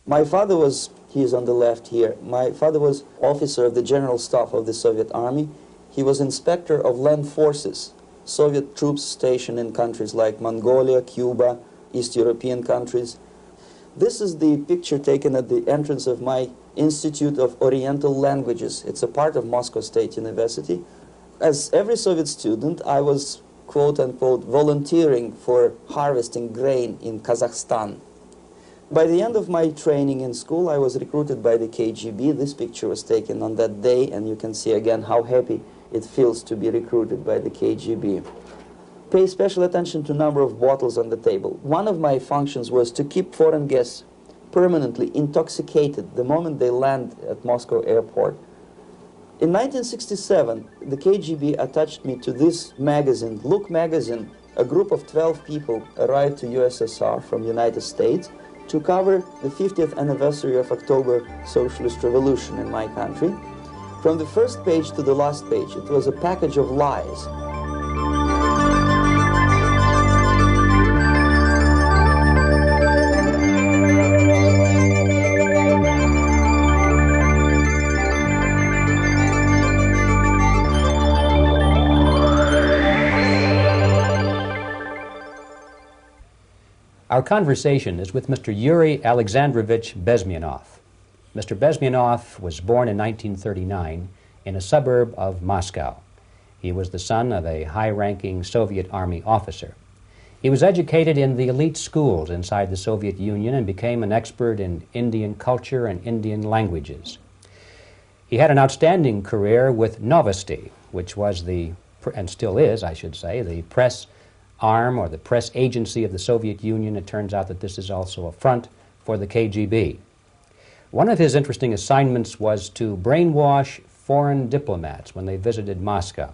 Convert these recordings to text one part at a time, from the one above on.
My father was, he is on the left here, my father was officer of the General Staff of the Soviet Army. He was inspector of land forces, Soviet troops stationed in countries like Mongolia, Cuba, East European countries. This is the picture taken at the entrance of my Institute of Oriental Languages. It's a part of Moscow State University. As every Soviet student, I was, quote-unquote, volunteering for harvesting grain in Kazakhstan. By the end of my training in school, I was recruited by the KGB. This picture was taken on that day, and you can see again how happy it feels to be recruited by the KGB. Pay special attention to number of bottles on the table. One of my functions was to keep foreign guests permanently intoxicated the moment they land at Moscow airport. In 1967, the KGB attached me to this magazine, Look magazine. A group of 12 people arrived to USSR from United States to cover the 50th anniversary of October Socialist Revolution in my country. From the first page to the last page, it was a package of lies. Our conversation is with Mr. Yuri Alexandrovich Bezmenov. Mr. Bezmenov was born in 1939 in a suburb of Moscow. He was the son of a high-ranking Soviet Army officer. He was educated in the elite schools inside the Soviet Union and became an expert in Indian culture and Indian languages. He had an outstanding career with Novosti, which was the, and still is, I should say, the press arm or the press agency of the Soviet Union. It turns out that this is also a front for the KGB. One of his interesting assignments was to brainwash foreign diplomats when they visited Moscow.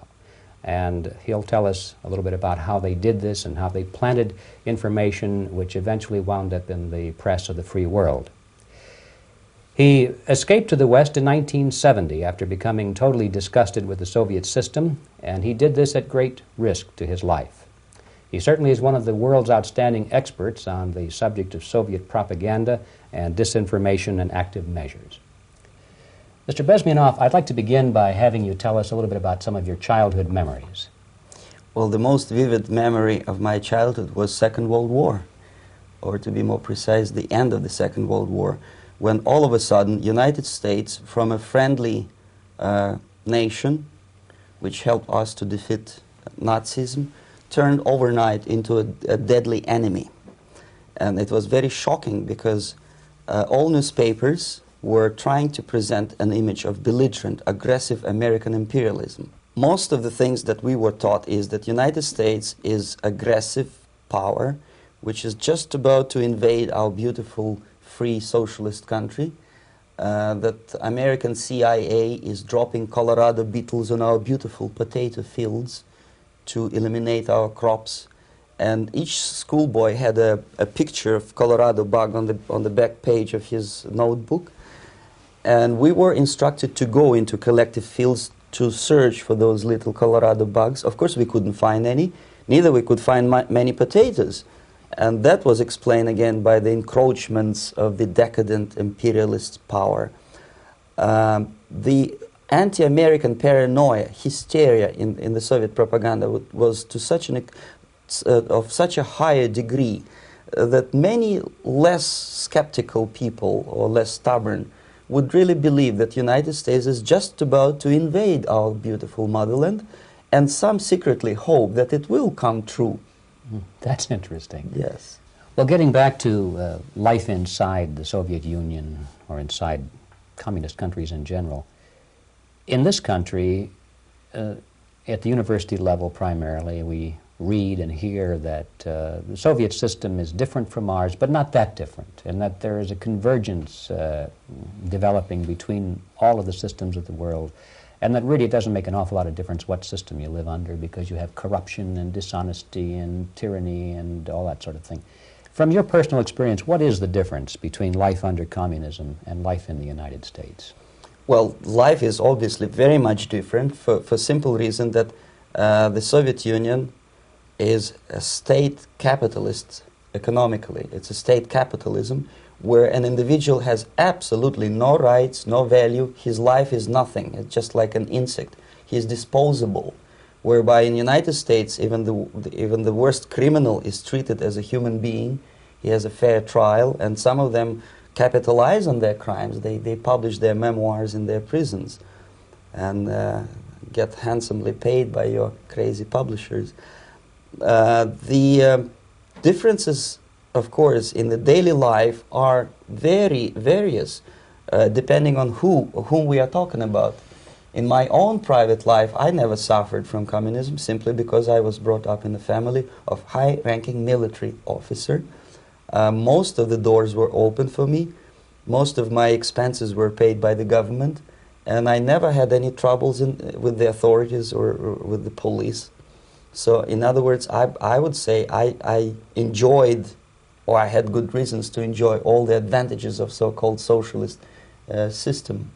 And he'll tell us a little bit about how they did this and how they planted information which eventually wound up in the press of the free world. He escaped to the West in 1970 after becoming totally disgusted with the Soviet system, and he did this at great risk to his life. He certainly is one of the world's outstanding experts on the subject of Soviet propaganda and disinformation and active measures. Mr. Bezmenov, I'd like to begin by having you tell us a little bit about some of your childhood memories. Well, the most vivid memory of my childhood was Second World War, or to be more precise, the end of the Second World War, when all of a sudden United States, from a friendly nation, which helped us to defeat Nazism, turned overnight into a deadly enemy. And it was very shocking because all newspapers were trying to present an image of belligerent, aggressive American imperialism. Most of the things that we were taught is that United States is aggressive power, which is just about to invade our beautiful, free, socialist country, that American CIA is dropping Colorado beetles on our beautiful potato fields to eliminate our crops, and each schoolboy had a picture of Colorado bug on the back page of his notebook, and we were instructed to go into collective fields to search for those little Colorado bugs. Of course we couldn't find any, neither we could find many potatoes, and that was explained again by the encroachments of the decadent imperialist power. The anti-American paranoia, hysteria in the Soviet propaganda was to such of such a higher degree that many less skeptical people or less stubborn would really believe that United States is just about to invade our beautiful motherland, and some secretly hope that it will come true. That's interesting. Yes. Well, getting back to life inside the Soviet Union or inside communist countries in general, in this country, at the university level primarily, we read and hear that the Soviet system is different from ours, but not that different, and that there is a convergence developing between all of the systems of the world, and that really it doesn't make an awful lot of difference what system you live under because you have corruption and dishonesty and tyranny and all that sort of thing. From your personal experience, what is the difference between life under communism and life in the United States? Well, life is obviously very much different for simple reason that the Soviet Union is a state capitalist economically. It's a state capitalism where an individual has absolutely no rights, no value, his life is nothing, it's just like an insect. He is disposable, whereby in the United States even the worst criminal is treated as a human being. He has a fair trial, and some of them capitalize on their crimes. They publish their memoirs in their prisons and get handsomely paid by your crazy publishers. The differences, of course, in the daily life are very various, depending on whom we are talking about. In my own private life, I never suffered from communism simply because I was brought up in a family of high-ranking military officer. Most of the doors were open for me. Most of my expenses were paid by the government, and I never had any troubles with the authorities or with the police. So, in other words, I would say I enjoyed, or I had good reasons to enjoy, all the advantages of so-called socialist system.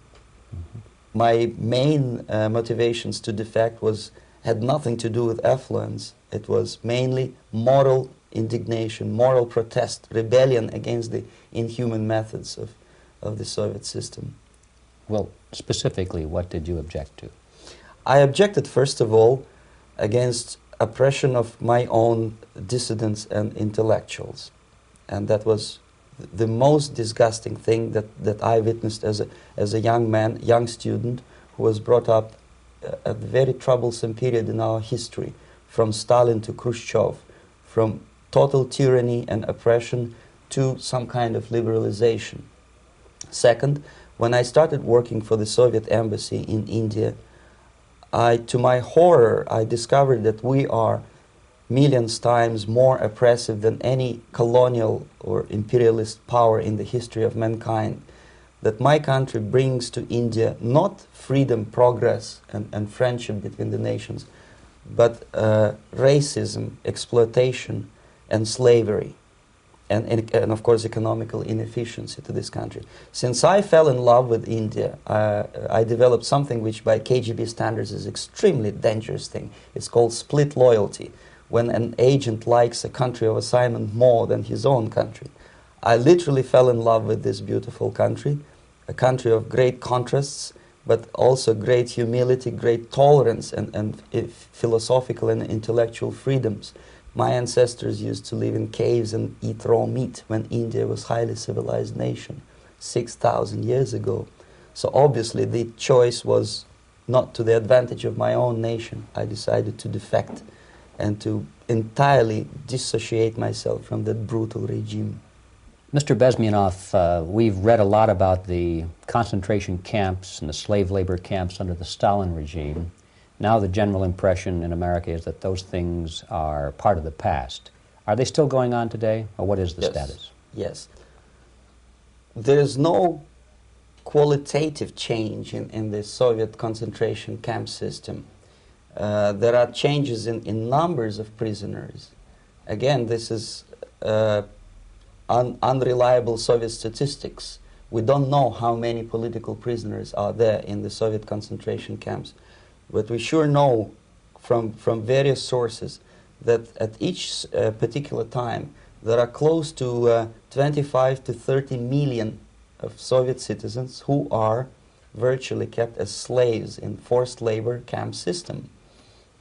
Mm-hmm. My main motivations to defect had nothing to do with affluence. It was mainly moral indignation, moral protest, rebellion against the inhuman methods of the Soviet system. Well, specifically, what did you object to? I objected, first of all, against oppression of my own dissidents and intellectuals. And that was the most disgusting thing that I witnessed as a young man, young student, who was brought up at a very troublesome period in our history, from Stalin to Khrushchev, from total tyranny and oppression to some kind of liberalization. Second, when I started working for the Soviet embassy in India, to my horror, I discovered that we are millions times more oppressive than any colonial or imperialist power in the history of mankind. That my country brings to India not freedom, progress, and friendship between the nations, but racism, exploitation, and slavery, and of course economical inefficiency to this country. Since I fell in love with India, I developed something which by KGB standards is extremely dangerous thing. It's called split loyalty, when an agent likes a country of assignment more than his own country. I literally fell in love with this beautiful country, a country of great contrasts, but also great humility, great tolerance, and philosophical and intellectual freedoms. My ancestors used to live in caves and eat raw meat when India was a highly civilized nation 6,000 years ago. So obviously the choice was not to the advantage of my own nation. I decided to defect and to entirely dissociate myself from that brutal regime. Mr. Bezmenov, we've read a lot about the concentration camps and the slave labor camps under the Stalin regime. Now the general impression in America is that those things are part of the past. Are they still going on today, or what is the status? Yes. There is no qualitative change in the Soviet concentration camp system. There are changes in numbers of prisoners. Again, this is unreliable Soviet statistics. We don't know how many political prisoners are there in the Soviet concentration camps. But we sure know from various sources that at each particular time there are close to 25 to 30 million of Soviet citizens who are virtually kept as slaves in forced labor camp system.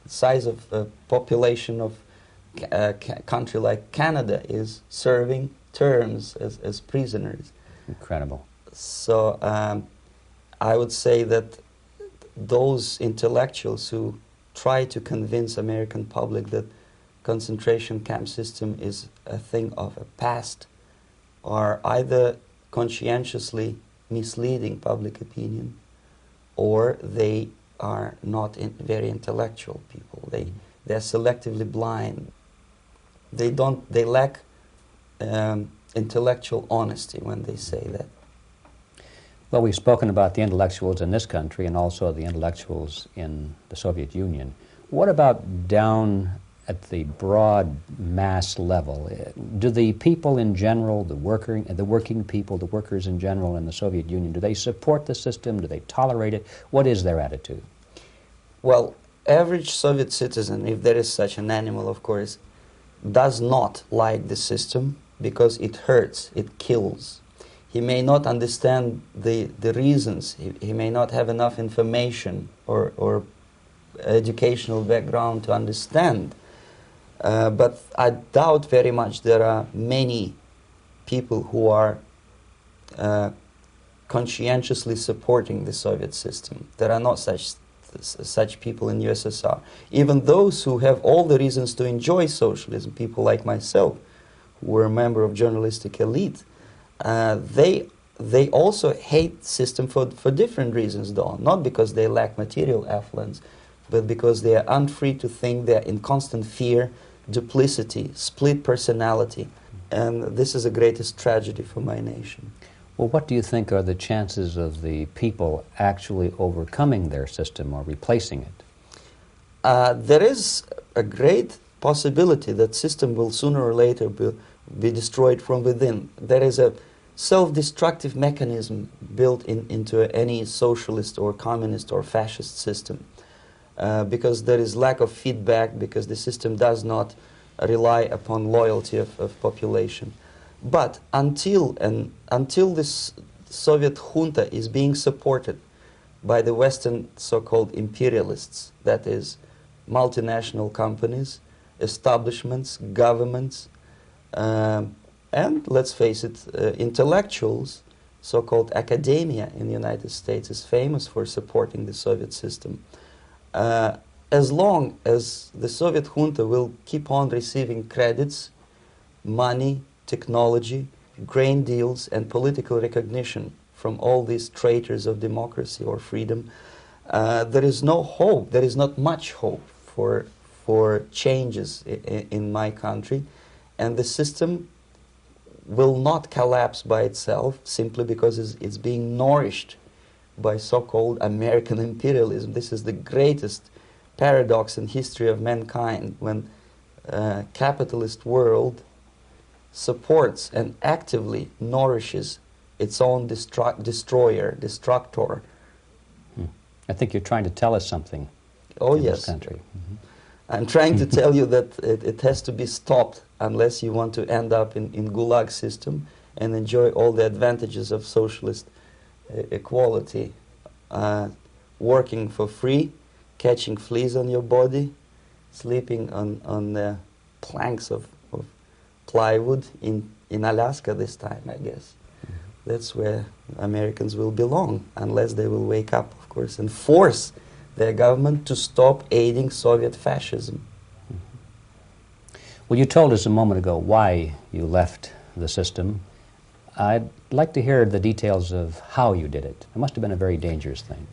The size of the population of a country like Canada is serving terms as prisoners. Incredible. So I would say that those intellectuals who try to convince American public that concentration camp system is a thing of a past are either conscientiously misleading public opinion, or they are not very intellectual people. They're selectively blind. They lack intellectual honesty when they say that. Well, we've spoken about the intellectuals in this country and also the intellectuals in the Soviet Union. What about down at the broad mass level? Do the people in general, the working people, the workers in general in the Soviet Union, do they support the system? Do they tolerate it? What is their attitude? Well, average Soviet citizen, if there is such an animal, of course, does not like the system because it hurts, it kills. he may not understand the reasons, he may not have enough information or educational background to understand. But I doubt very much there are many people who are conscientiously supporting the Soviet system. There are not such people in USSR. Even those who have all the reasons to enjoy socialism, people like myself, who were a member of journalistic elite, they also hate system for different reasons, though. Not because they lack material affluence, but because they are unfree to think, they are in constant fear, duplicity, split personality. And this is the greatest tragedy for my nation. Well, what do you think are the chances of the people actually overcoming their system or replacing it? There is a great possibility that system will sooner or later be destroyed from within. There is a self-destructive mechanism built into any socialist or communist or fascist system, because there is lack of feedback, because the system does not rely upon loyalty of population. But until this Soviet junta is being supported by the Western so-called imperialists, that is, multinational companies, establishments, governments, and let's face it, intellectuals, so-called academia in the United States is famous for supporting the Soviet system. As long as the Soviet junta will keep on receiving credits, money, technology, grain deals, and political recognition from all these traitors of democracy or freedom, there is no hope, there is not much hope for changes in my country, and the system will not collapse by itself simply because it's being nourished by so-called American imperialism. This is the greatest paradox in history of mankind, when capitalist world supports and actively nourishes its own destroyer, destructor. I think you're trying to tell us something in this country. Mm-hmm. I'm trying to tell you that it has to be stopped unless you want to end up in Gulag system and enjoy all the advantages of socialist equality, working for free, catching fleas on your body, sleeping on the planks of plywood in Alaska this time, I guess. That's where Americans will belong, unless they will wake up, of course, and force their government to stop aiding Soviet fascism. Well, you told us a moment ago why you left the system. I'd like to hear the details of how you did it. It must have been a very dangerous thing.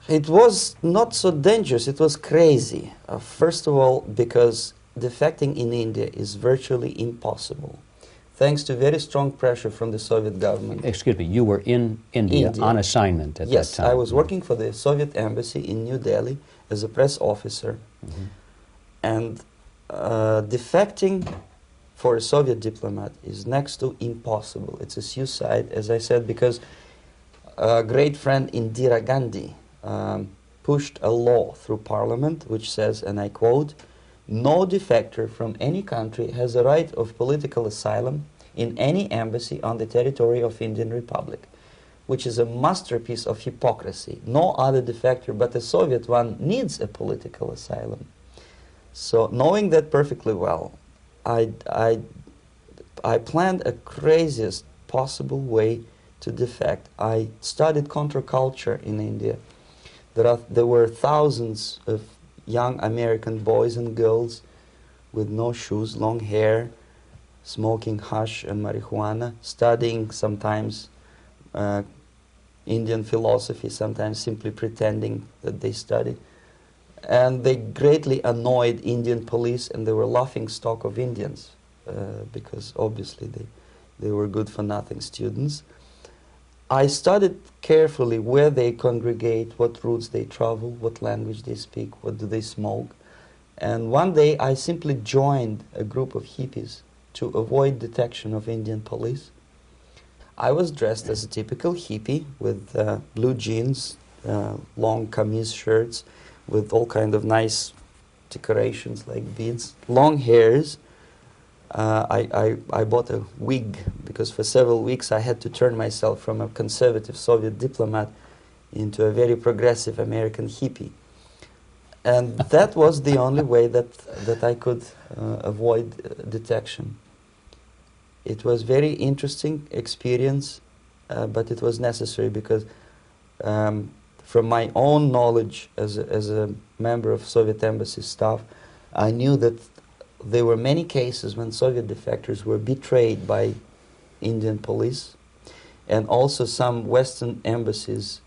It was not so dangerous, it was crazy. First of all, because defecting in India is virtually impossible, thanks to very strong pressure from the Soviet government. Excuse me, you were in India on assignment at that time. Yes, I was working for the Soviet embassy in New Delhi as a press officer. Mm-hmm. And defecting for a Soviet diplomat is next to impossible. It's a suicide, as I said, because a great friend Indira Gandhi pushed a law through parliament which says, and I quote, "No defector from any country has a right of political asylum in any embassy on the territory of Indian Republic," which is a masterpiece of hypocrisy. No other defector but a Soviet one needs a political asylum. So, knowing that perfectly well, I planned a craziest possible way to defect. I studied counterculture in India. There were thousands of young American boys and girls with no shoes, long hair, smoking hash and marijuana, studying sometimes Indian philosophy, sometimes simply pretending that they study. And they greatly annoyed Indian police, and they were laughing stock of Indians because obviously they were good-for-nothing students. I studied carefully where they congregate, what routes they travel, what language they speak, what do they smoke. And one day I simply joined a group of hippies to avoid detection of Indian police. I was dressed as a typical hippie with blue jeans, long kameez shirts, with all kind of nice decorations like beads, long hairs. I bought a wig because for several weeks I had to turn myself from a conservative Soviet diplomat into a very progressive American hippie. And that was the only way that I could avoid detection. It was very interesting experience, but it was necessary because from my own knowledge as a member of Soviet embassy staff, I knew that there were many cases when Soviet defectors were betrayed by Indian police, and also some Western embassies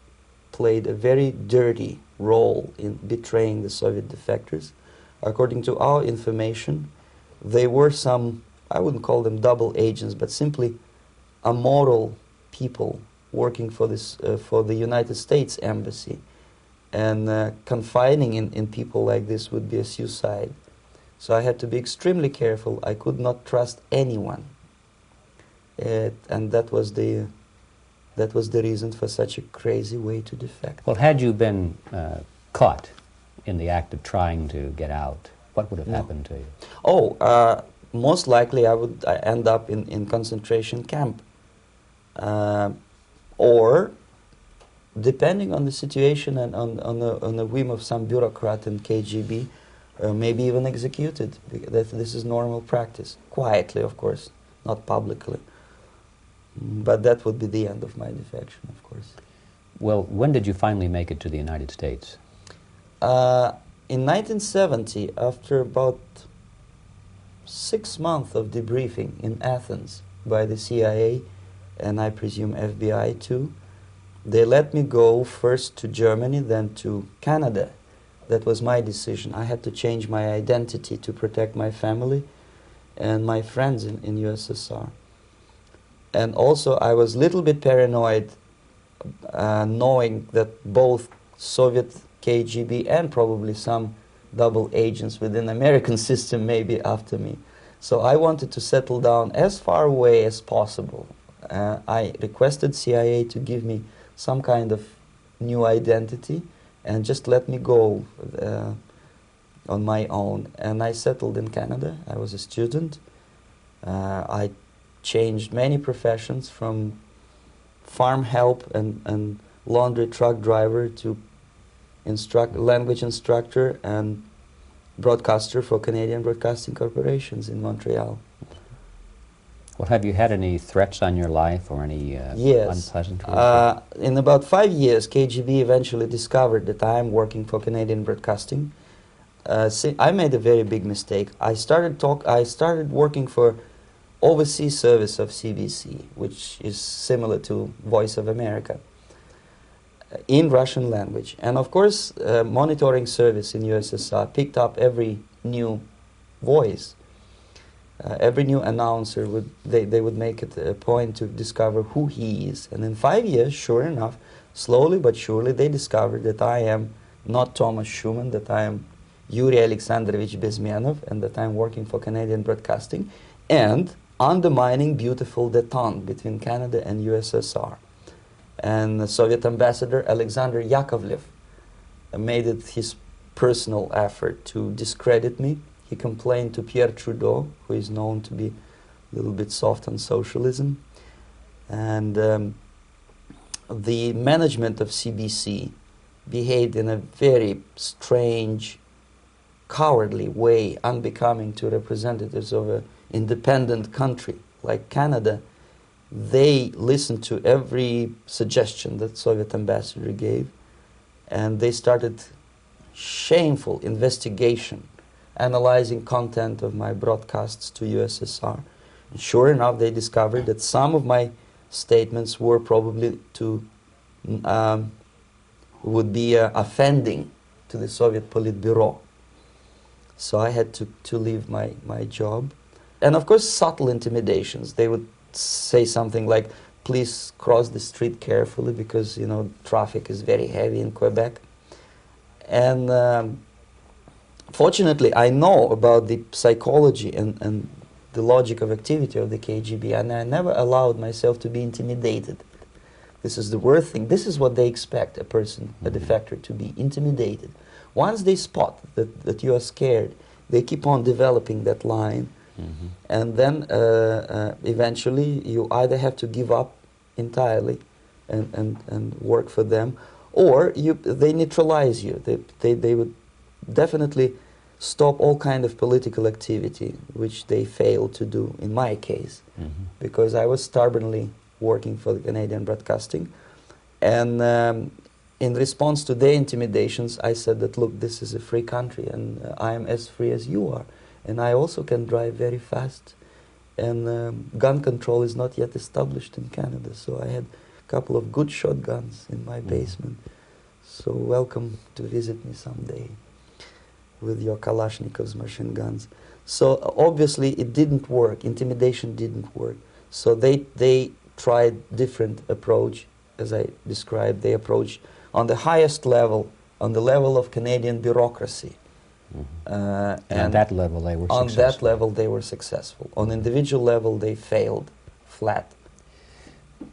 played a very dirty role in betraying the Soviet defectors. According to our information, they were some, I wouldn't call them double agents, but simply amoral people working for this for the United States Embassy, and confiding in people like this would be a suicide. So I had to be extremely careful. I could not trust anyone, and that was the reason for such a crazy way to defect. Well, had you been caught in the act of trying to get out, what would have happened to you? Oh, most likely I would end up in concentration camp. Or, depending on the situation and on the whim of some bureaucrat in KGB, maybe even executed. This is normal practice. Quietly, of course, not publicly. But that would be the end of my defection, of course. Well, when did you finally make it to the United States? In 1970, after about 6 months of debriefing in Athens by the CIA, and I presume FBI too, they let me go first to Germany, then to Canada. That was my decision. I had to change my identity to protect my family and my friends in USSR. And also I was a little bit paranoid, knowing that both Soviet KGB and probably some double agents within the American system may be after me. So I wanted to settle down as far away as possible. I requested CIA to give me some kind of new identity and just let me go on my own. And I settled in Canada. I was a student. I changed many professions, from farm help and laundry truck driver to language instructor and broadcaster for Canadian Broadcasting Corporations in Montreal. Well, have you had any threats on your life or any yes. unpleasant In about 5 years, KGB eventually discovered that I am working for Canadian Broadcasting. I made a very big mistake. I started working for overseas service of CBC, which is similar to Voice of America, in Russian language. And of course, monitoring service in USSR picked up every new voice. Every new announcer, they would make it a point to discover who he is. And in 5 years, sure enough, slowly but surely, they discovered that I am not Thomas Schumann, that I am Yuri Alexandrovich Bezmenov, and that I am working for Canadian Broadcasting, and undermining beautiful détente between Canada and USSR. And the Soviet ambassador Alexander Yakovlev made it his personal effort to discredit me. He complained to Pierre Trudeau, who is known to be a little bit soft on socialism. And the management of CBC behaved in a very strange, cowardly way, unbecoming to representatives of an independent country like Canada. They listened to every suggestion that Soviet ambassador gave, and they started shameful investigation, analyzing content of my broadcasts to USSR. And sure enough, they discovered that some of my statements were probably would be offending to the Soviet Politburo. So I had to leave my job. And of course, subtle intimidations. They would say something like, please cross the street carefully because, you know, traffic is very heavy in Quebec. And fortunately, I know about the psychology and the logic of activity of the KGB, and I never allowed myself to be intimidated. This is the worst thing. This is what they expect a person, a defector, to be intimidated. Once they spot that you are scared, they keep on developing that line And then eventually you either have to give up entirely and work for them, or they neutralize you. They would definitely stop all kind of political activity, which they failed to do in my case, because I was stubbornly working for the Canadian Broadcasting. And in response to their intimidations, I said that, look, this is a free country, and I am as free as you are. And I also can drive very fast. And gun control is not yet established in Canada, so I had a couple of good shotguns in my basement. So welcome to visit me someday with your Kalashnikov's machine guns. So obviously it didn't work. Intimidation didn't work. So they tried different approach, as I described. They approached on the highest level, on the level of Canadian bureaucracy. And on that level they were on successful. that level they were successful. On individual level they failed flat.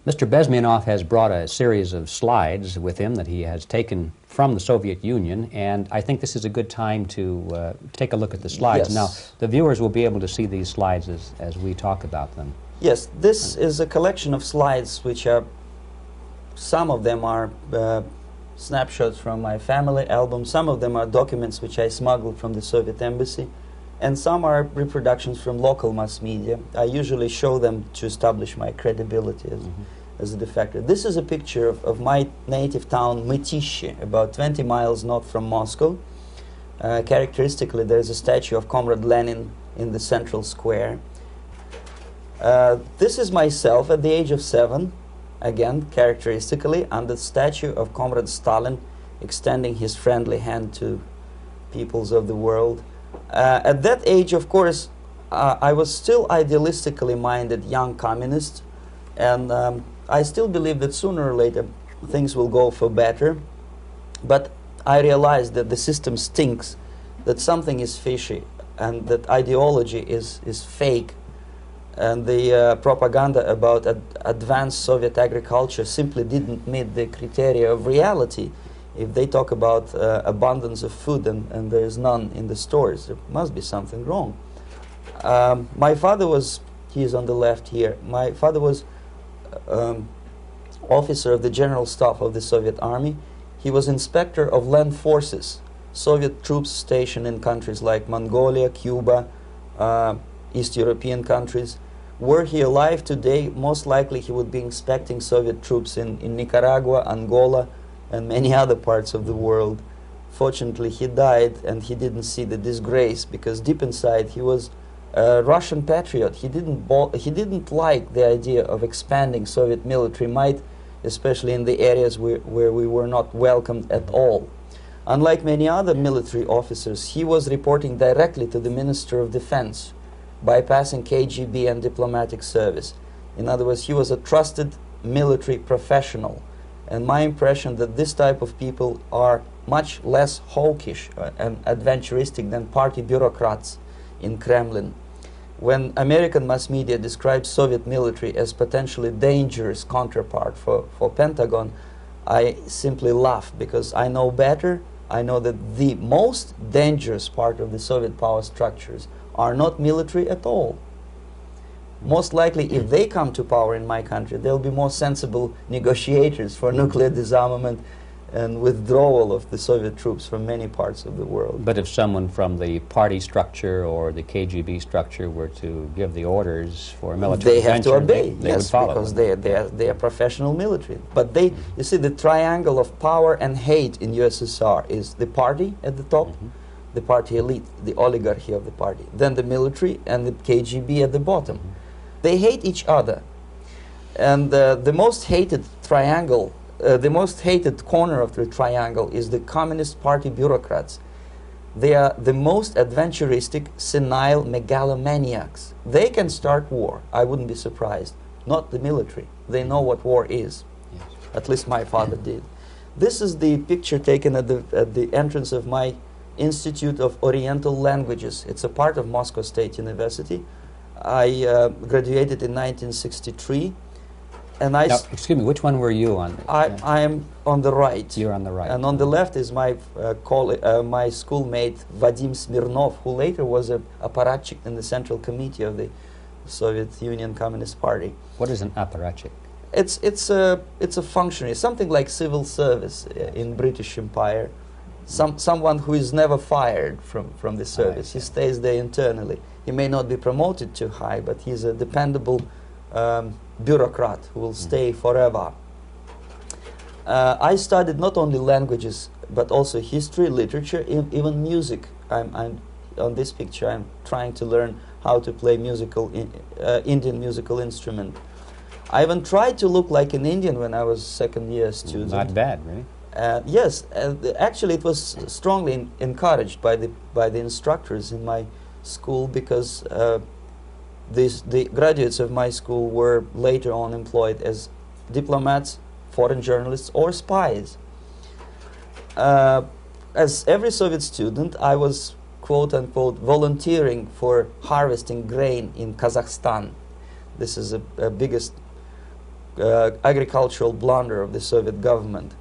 Mr. Bezmenov has brought a series of slides with him that he has taken from the Soviet Union, and I think this is a good time to take a look at the slides. Yes. Now, the viewers will be able to see these slides as we talk about them. Yes, this is a collection of slides which are, some of them are snapshots from my family album, some of them are documents which I smuggled from the Soviet embassy, and some are reproductions from local mass media. I usually show them to establish my credibility as a defector. This is a picture of my native town, Mytishi, about 20 miles north from Moscow. Characteristically, there's a statue of Comrade Lenin in the central square. This is myself at the age of 7, again, characteristically, under the statue of Comrade Stalin, extending his friendly hand to peoples of the world. At that age, of course, I was still idealistically minded young communist, and I still believe that sooner or later things will go for better. But I realized that the system stinks, that something is fishy, and that ideology is fake, and the propaganda about advanced Soviet agriculture simply didn't meet the criteria of reality. If they talk about abundance of food and there is none in the stores, there must be something wrong. My father was, he is on the left here, my father was officer of the General Staff of the Soviet Army. He was inspector of land forces, Soviet troops stationed in countries like Mongolia, Cuba, East European countries. Were he alive today, most likely he would be inspecting Soviet troops in Nicaragua, Angola, and many other parts of the world. Fortunately, he died and he didn't see the disgrace, because deep inside he was a Russian patriot. He didn't like the idea of expanding Soviet military might, especially in the areas where we were not welcomed at all. Unlike many other military officers, he was reporting directly to the Minister of Defense, bypassing KGB and diplomatic service. In other words, he was a trusted military professional. And my impression that this type of people are much less hawkish and adventuristic than party bureaucrats in Kremlin. When American mass media describes Soviet military as potentially dangerous counterpart for Pentagon, I simply laugh, because I know better. I know that the most dangerous part of the Soviet power structures are not military at all. Most likely, if they come to power in my country, they'll be more sensible negotiators for nuclear disarmament and withdrawal of the Soviet troops from many parts of the world. But if someone from the party structure or the KGB structure were to give the orders for a military they have to obey, they yes, would follow because them. they are professional military. But they, you see, the triangle of power and hate in USSR is the party at the top, the party elite, the oligarchy of the party, then the military and the KGB at the bottom. They hate each other, and the most hated triangle, the most hated corner of the triangle is the Communist Party bureaucrats. They are the most adventuristic, senile megalomaniacs. They can start war, I wouldn't be surprised. Not the military. They know what war is. Yes. At least my father did. This is the picture taken at the entrance of my Institute of Oriental Languages. It's a part of Moscow State University. I graduated in 1963. And now, excuse me, which one were you on? I am on the right. You're on the right. And on the left is my my schoolmate Vadim Smirnov, who later was a apparatchik in the Central Committee of the Soviet Union Communist Party. What is an apparatchik? It's a functionary, something like civil service in British Empire. Someone who is never fired from the service. He stays there internally. He may not be promoted too high, but he's a dependable bureaucrat who will stay forever. I studied not only languages, but also history, literature, even music. I'm on this picture. I'm trying to learn how to play Indian musical instrument. I even tried to look like an Indian when I was second-year student. Not bad, really. Yes, actually, it was strongly encouraged by the instructors in my school, because the graduates of my school were later on employed as diplomats, foreign journalists, or spies. As every Soviet student, I was quote-unquote volunteering for harvesting grain in Kazakhstan. This is a biggest agricultural blunder of the Soviet government.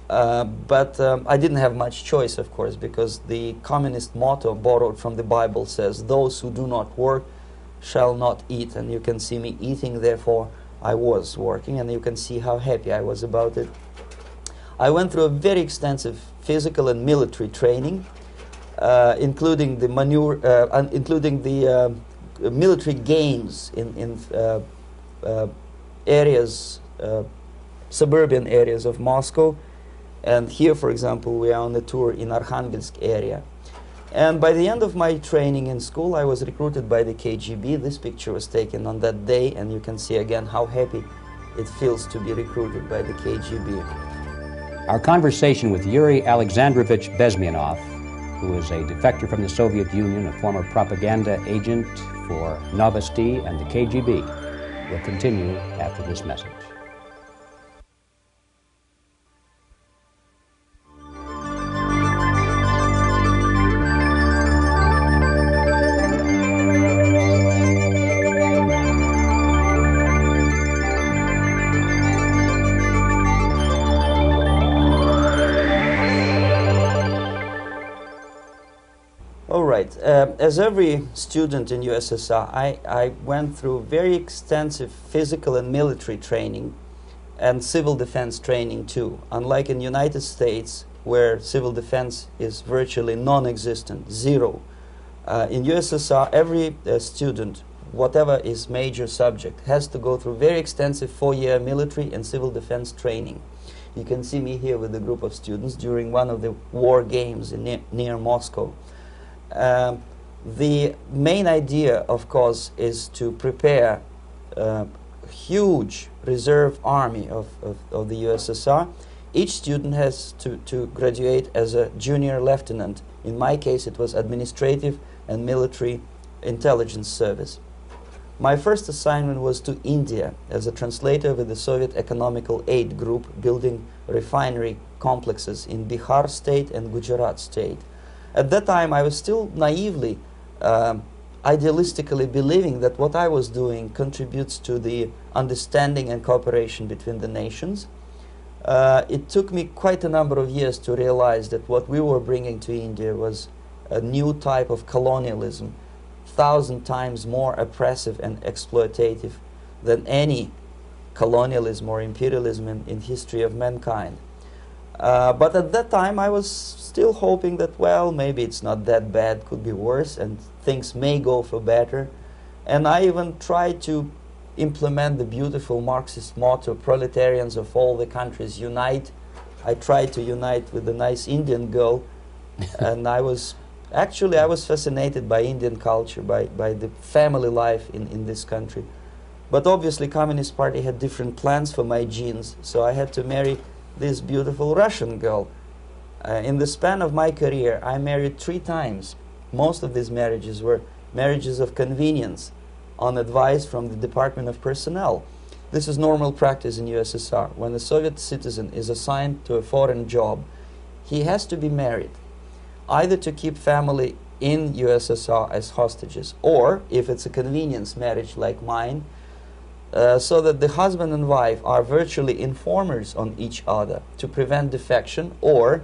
But I didn't have much choice, of course, because the communist motto borrowed from the Bible says, "Those who do not work shall not eat." And you can see me eating, therefore I was working, and you can see how happy I was about it. I went through a very extensive physical and military training, including the military games in areas, suburban areas of Moscow. And here, for example, we are on a tour in Arkhangelsk area. And by the end of my training in school, I was recruited by the KGB. This picture was taken on that day, and you can see again how happy it feels to be recruited by the KGB. Our conversation with Yuri Alexandrovich Bezmenov, who is a defector from the Soviet Union, a former propaganda agent for Novosti and the KGB, will continue after this message. As every student in USSR, I went through very extensive physical and military training and civil defense training too. Unlike in the United States, where civil defense is virtually non-existent, zero. In USSR, every student, whatever his major subject, has to go through very extensive 4-year military and civil defense training. You can see me here with a group of students during one of the war games near Moscow. The main idea, of course, is to prepare a huge reserve army of the USSR. Each student has to graduate as a junior lieutenant. In my case, it was administrative and military intelligence service. My first assignment was to India as a translator with the Soviet Economical Aid Group, building refinery complexes in Bihar state and Gujarat state. At that time, I was still naively, idealistically believing that what I was doing contributes to the understanding and cooperation between the nations. It took me quite a number of years to realize that what we were bringing to India was a new type of colonialism, 1,000 times more oppressive and exploitative than any colonialism or imperialism in history of mankind. But at that time, I was still hoping that, well, maybe it's not that bad, could be worse, and things may go for better. And I even tried to implement the beautiful Marxist motto, "Proletarians of all the countries unite." I tried to unite with a nice Indian girl, and I was fascinated by Indian culture, by the family life in this country. But obviously, Communist Party had different plans for my genes, so I had to marry this beautiful Russian girl. In the span of my career, I married 3 times. Most of these marriages were marriages of convenience, on advice from the Department of Personnel. This is normal practice in USSR. When a Soviet citizen is assigned to a foreign job, he has to be married, either to keep family in USSR as hostages, or, if it's a convenience marriage like mine, so that the husband and wife are virtually informers on each other to prevent defection or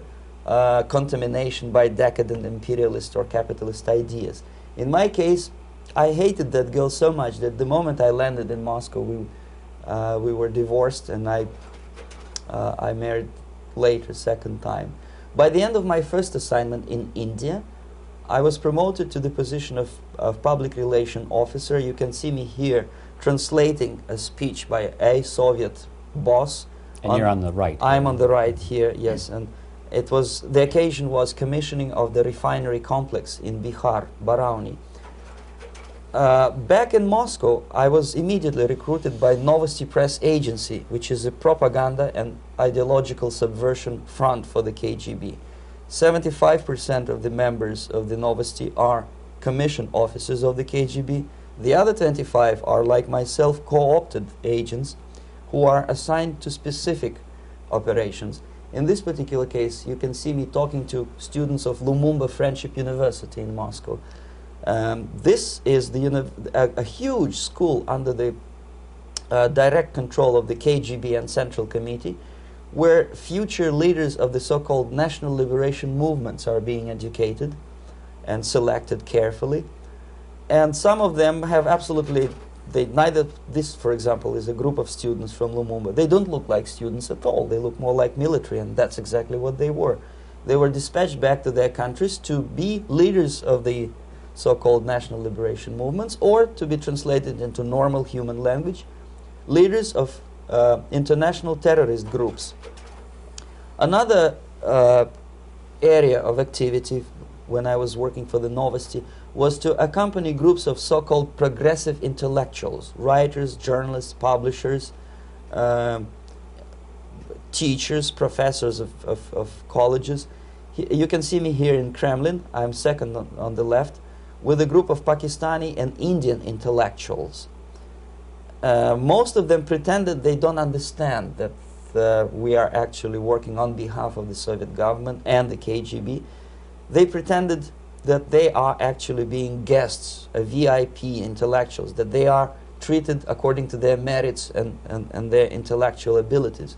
contamination by decadent imperialist or capitalist ideas. In my case, I hated that girl so much that the moment I landed in Moscow, we were divorced, and I married later, second time. By the end of my first assignment in India, I was promoted to the position of public relation officer. You can see me here translating a speech by a Soviet boss. And you're on the right. I'm on the right here, yes. And it was, the occasion was commissioning of the refinery complex in Bihar, Barauni. Back in Moscow, I was immediately recruited by Novosti Press Agency, which is a propaganda and ideological subversion front for the KGB. 75% of the members of the Novosti are commissioned officers of the KGB. The other 25 are, like myself, co-opted agents who are assigned to specific operations. In this particular case, you can see me talking to students of Lumumba Friendship University in Moscow. This is a huge school under the direct control of the KGB and Central Committee, where future leaders of the so-called national liberation movements are being educated and selected carefully. And some of them have absolutely, this, for example, is a group of students from Lumumba. They don't look like students at all. They look more like military, and that's exactly what they were. They were dispatched back to their countries to be leaders of the so-called national liberation movements, or to be translated into normal human language, leaders of international terrorist groups. Another area of activity when I was working for the Novosti was to accompany groups of so-called progressive intellectuals, writers, journalists, publishers, teachers, professors of colleges. You can see me here in Kremlin. I'm second on the left, with a group of Pakistani and Indian intellectuals. Most of them pretended they don't understand that we are actually working on behalf of the Soviet government and the KGB. They pretended that they are actually being guests, VIP intellectuals, that they are treated according to their merits and their intellectual abilities.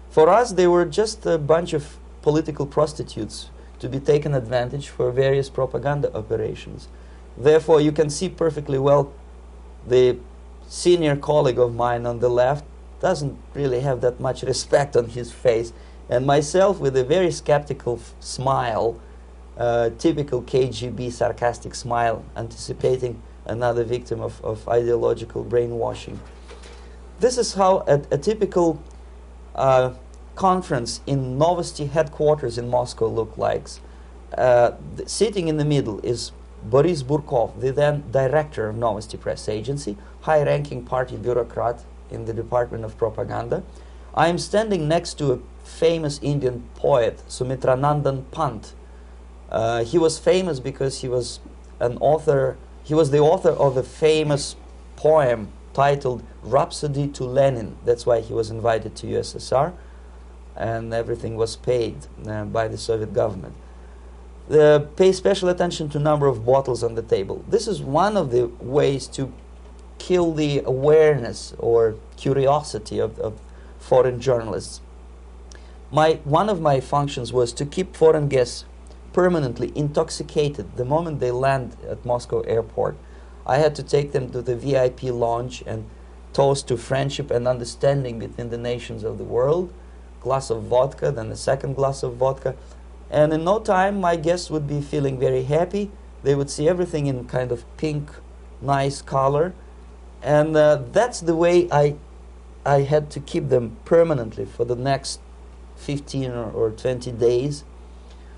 For us, they were just a bunch of political prostitutes to be taken advantage for various propaganda operations. Therefore, you can see perfectly well the senior colleague of mine on the left doesn't really have that much respect on his face, and myself with a very skeptical smile, typical KGB sarcastic smile, anticipating another victim of ideological brainwashing. This is how a typical conference in Novosti headquarters in Moscow looked like. Sitting in the middle is Boris Burkov, the then director of Novosti Press Agency, high-ranking party bureaucrat in the Department of Propaganda. I am standing next to a famous Indian poet, Sumitranandan Pant. He was famous because he was an author. He was the author of a famous poem titled Rhapsody to Lenin. That's why he was invited to USSR, and everything was paid by the Soviet government. Pay special attention to number of bottles on the table. This is one of the ways to kill the awareness or curiosity of foreign journalists. One of my functions was to keep foreign guests permanently intoxicated the moment they land at Moscow airport. I had to take them to the VIP lounge and toast to friendship and understanding between the nations of the world. Glass of vodka, then a second glass of vodka. And in no time, my guests would be feeling very happy. They would see everything in kind of pink, nice color. And that's the way I had to keep them permanently for the next 15 or 20 days.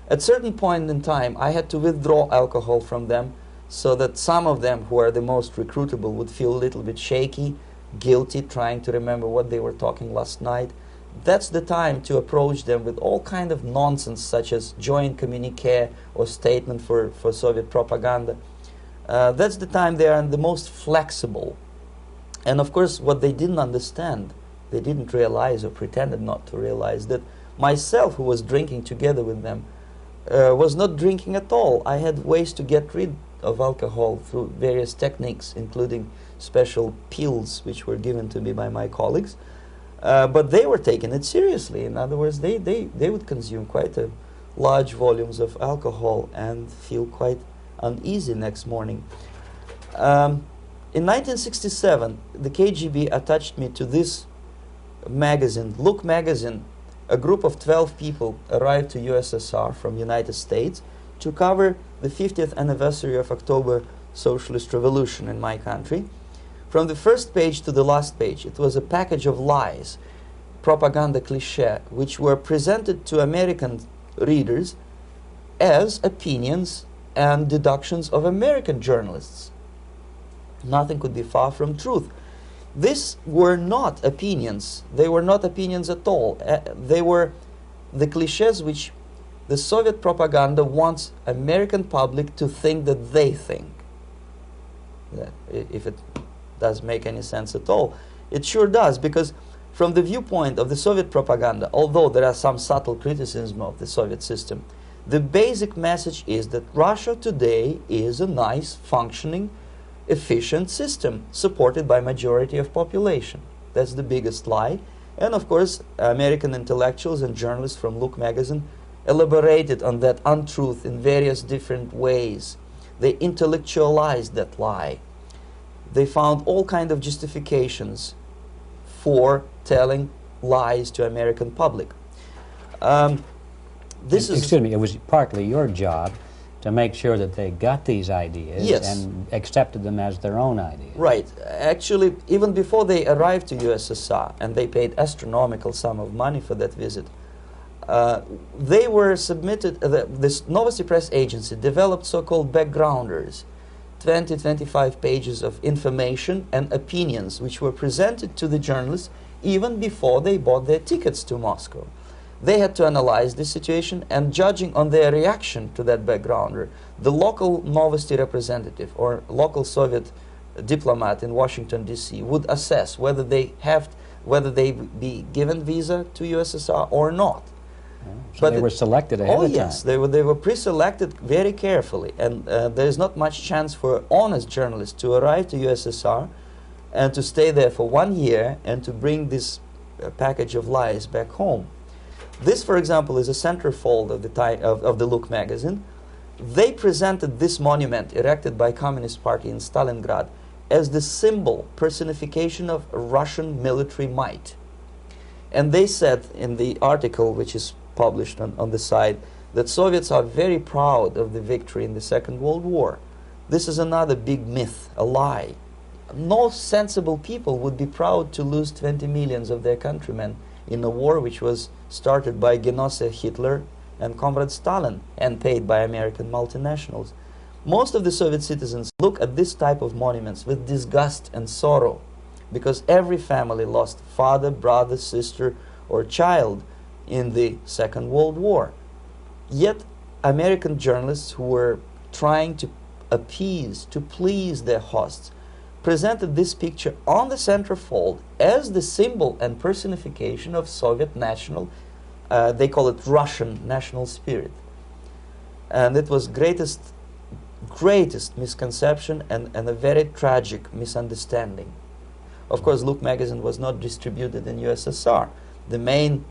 At certain point in time, I had to withdraw alcohol from them so that some of them who are the most recruitable would feel a little bit shaky, guilty, trying to remember what they were talking last night. That's the time to approach them with all kind of nonsense, such as joint communique or statement for Soviet propaganda. That's the time they are the most flexible. And of course, what they didn't understand, they didn't realize or pretended not to realize, that myself, who was drinking together with them, was not drinking at all. I had ways to get rid of alcohol through various techniques, including special pills which were given to me by my colleagues. But they were taking it seriously. In other words, they would consume quite large volumes of alcohol and feel quite uneasy next morning. In 1967, the KGB attached me to this magazine, Look magazine. A group of 12 people arrived to USSR from United States to cover the 50th anniversary of October Socialist Revolution in my country. From the first page to the last page, it was a package of lies, propaganda cliché, which were presented to American readers as opinions and deductions of American journalists. Nothing could be far from truth. These were not opinions. They were not opinions at all. They were the clichés which the Soviet propaganda wants American public to think that they think. If it does make any sense at all. It sure does, because from the viewpoint of the Soviet propaganda, although there are some subtle criticism of the Soviet system, the basic message is that Russia today is a nice, functioning, efficient system supported by majority of population. That's the biggest lie. And of course, American intellectuals and journalists from Look magazine elaborated on that untruth in various different ways. They intellectualized that lie. They found all kinds of justifications for telling lies to American public. Excuse me, it was partly your job to make sure that they got these ideas, yes, and accepted them as their own ideas. Right. Actually, even before they arrived to USSR, and they paid astronomical sum of money for that visit, they were submitted, this Novosti Press Agency developed so-called backgrounders, 20-25 pages of information and opinions which were presented to the journalists even before they bought their tickets to Moscow. They had to analyze the situation, and judging on their reaction to that backgrounder, the local Novosti representative or local Soviet diplomat in Washington, D.C. would assess whether they be given visa to USSR or not. So they were selected ahead of time. Oh yes, they were pre-selected very carefully, and there is not much chance for honest journalists to arrive to USSR and to stay there for 1 year and to bring this package of lies back home. This, for example, is a centerfold of the Look magazine. They presented this monument erected by Communist Party in Stalingrad as the symbol, personification of Russian military might. And they said in the article, which is published on the site, that Soviets are very proud of the victory in the Second World War. This is another big myth, a lie. No sensible people would be proud to lose 20 millions of their countrymen in a war which was started by Genoese Hitler and Comrade Stalin and paid by American multinationals. Most of the Soviet citizens look at this type of monuments with disgust and sorrow, because every family lost father, brother, sister, or child in the Second World War. Yet American journalists who were trying to appease, to please their hosts, presented this picture on the centerfold as the symbol and personification of Soviet national, they call it Russian national spirit. And it was greatest misconception and a very tragic misunderstanding. Of course, Look magazine was not distributed in USSR. The main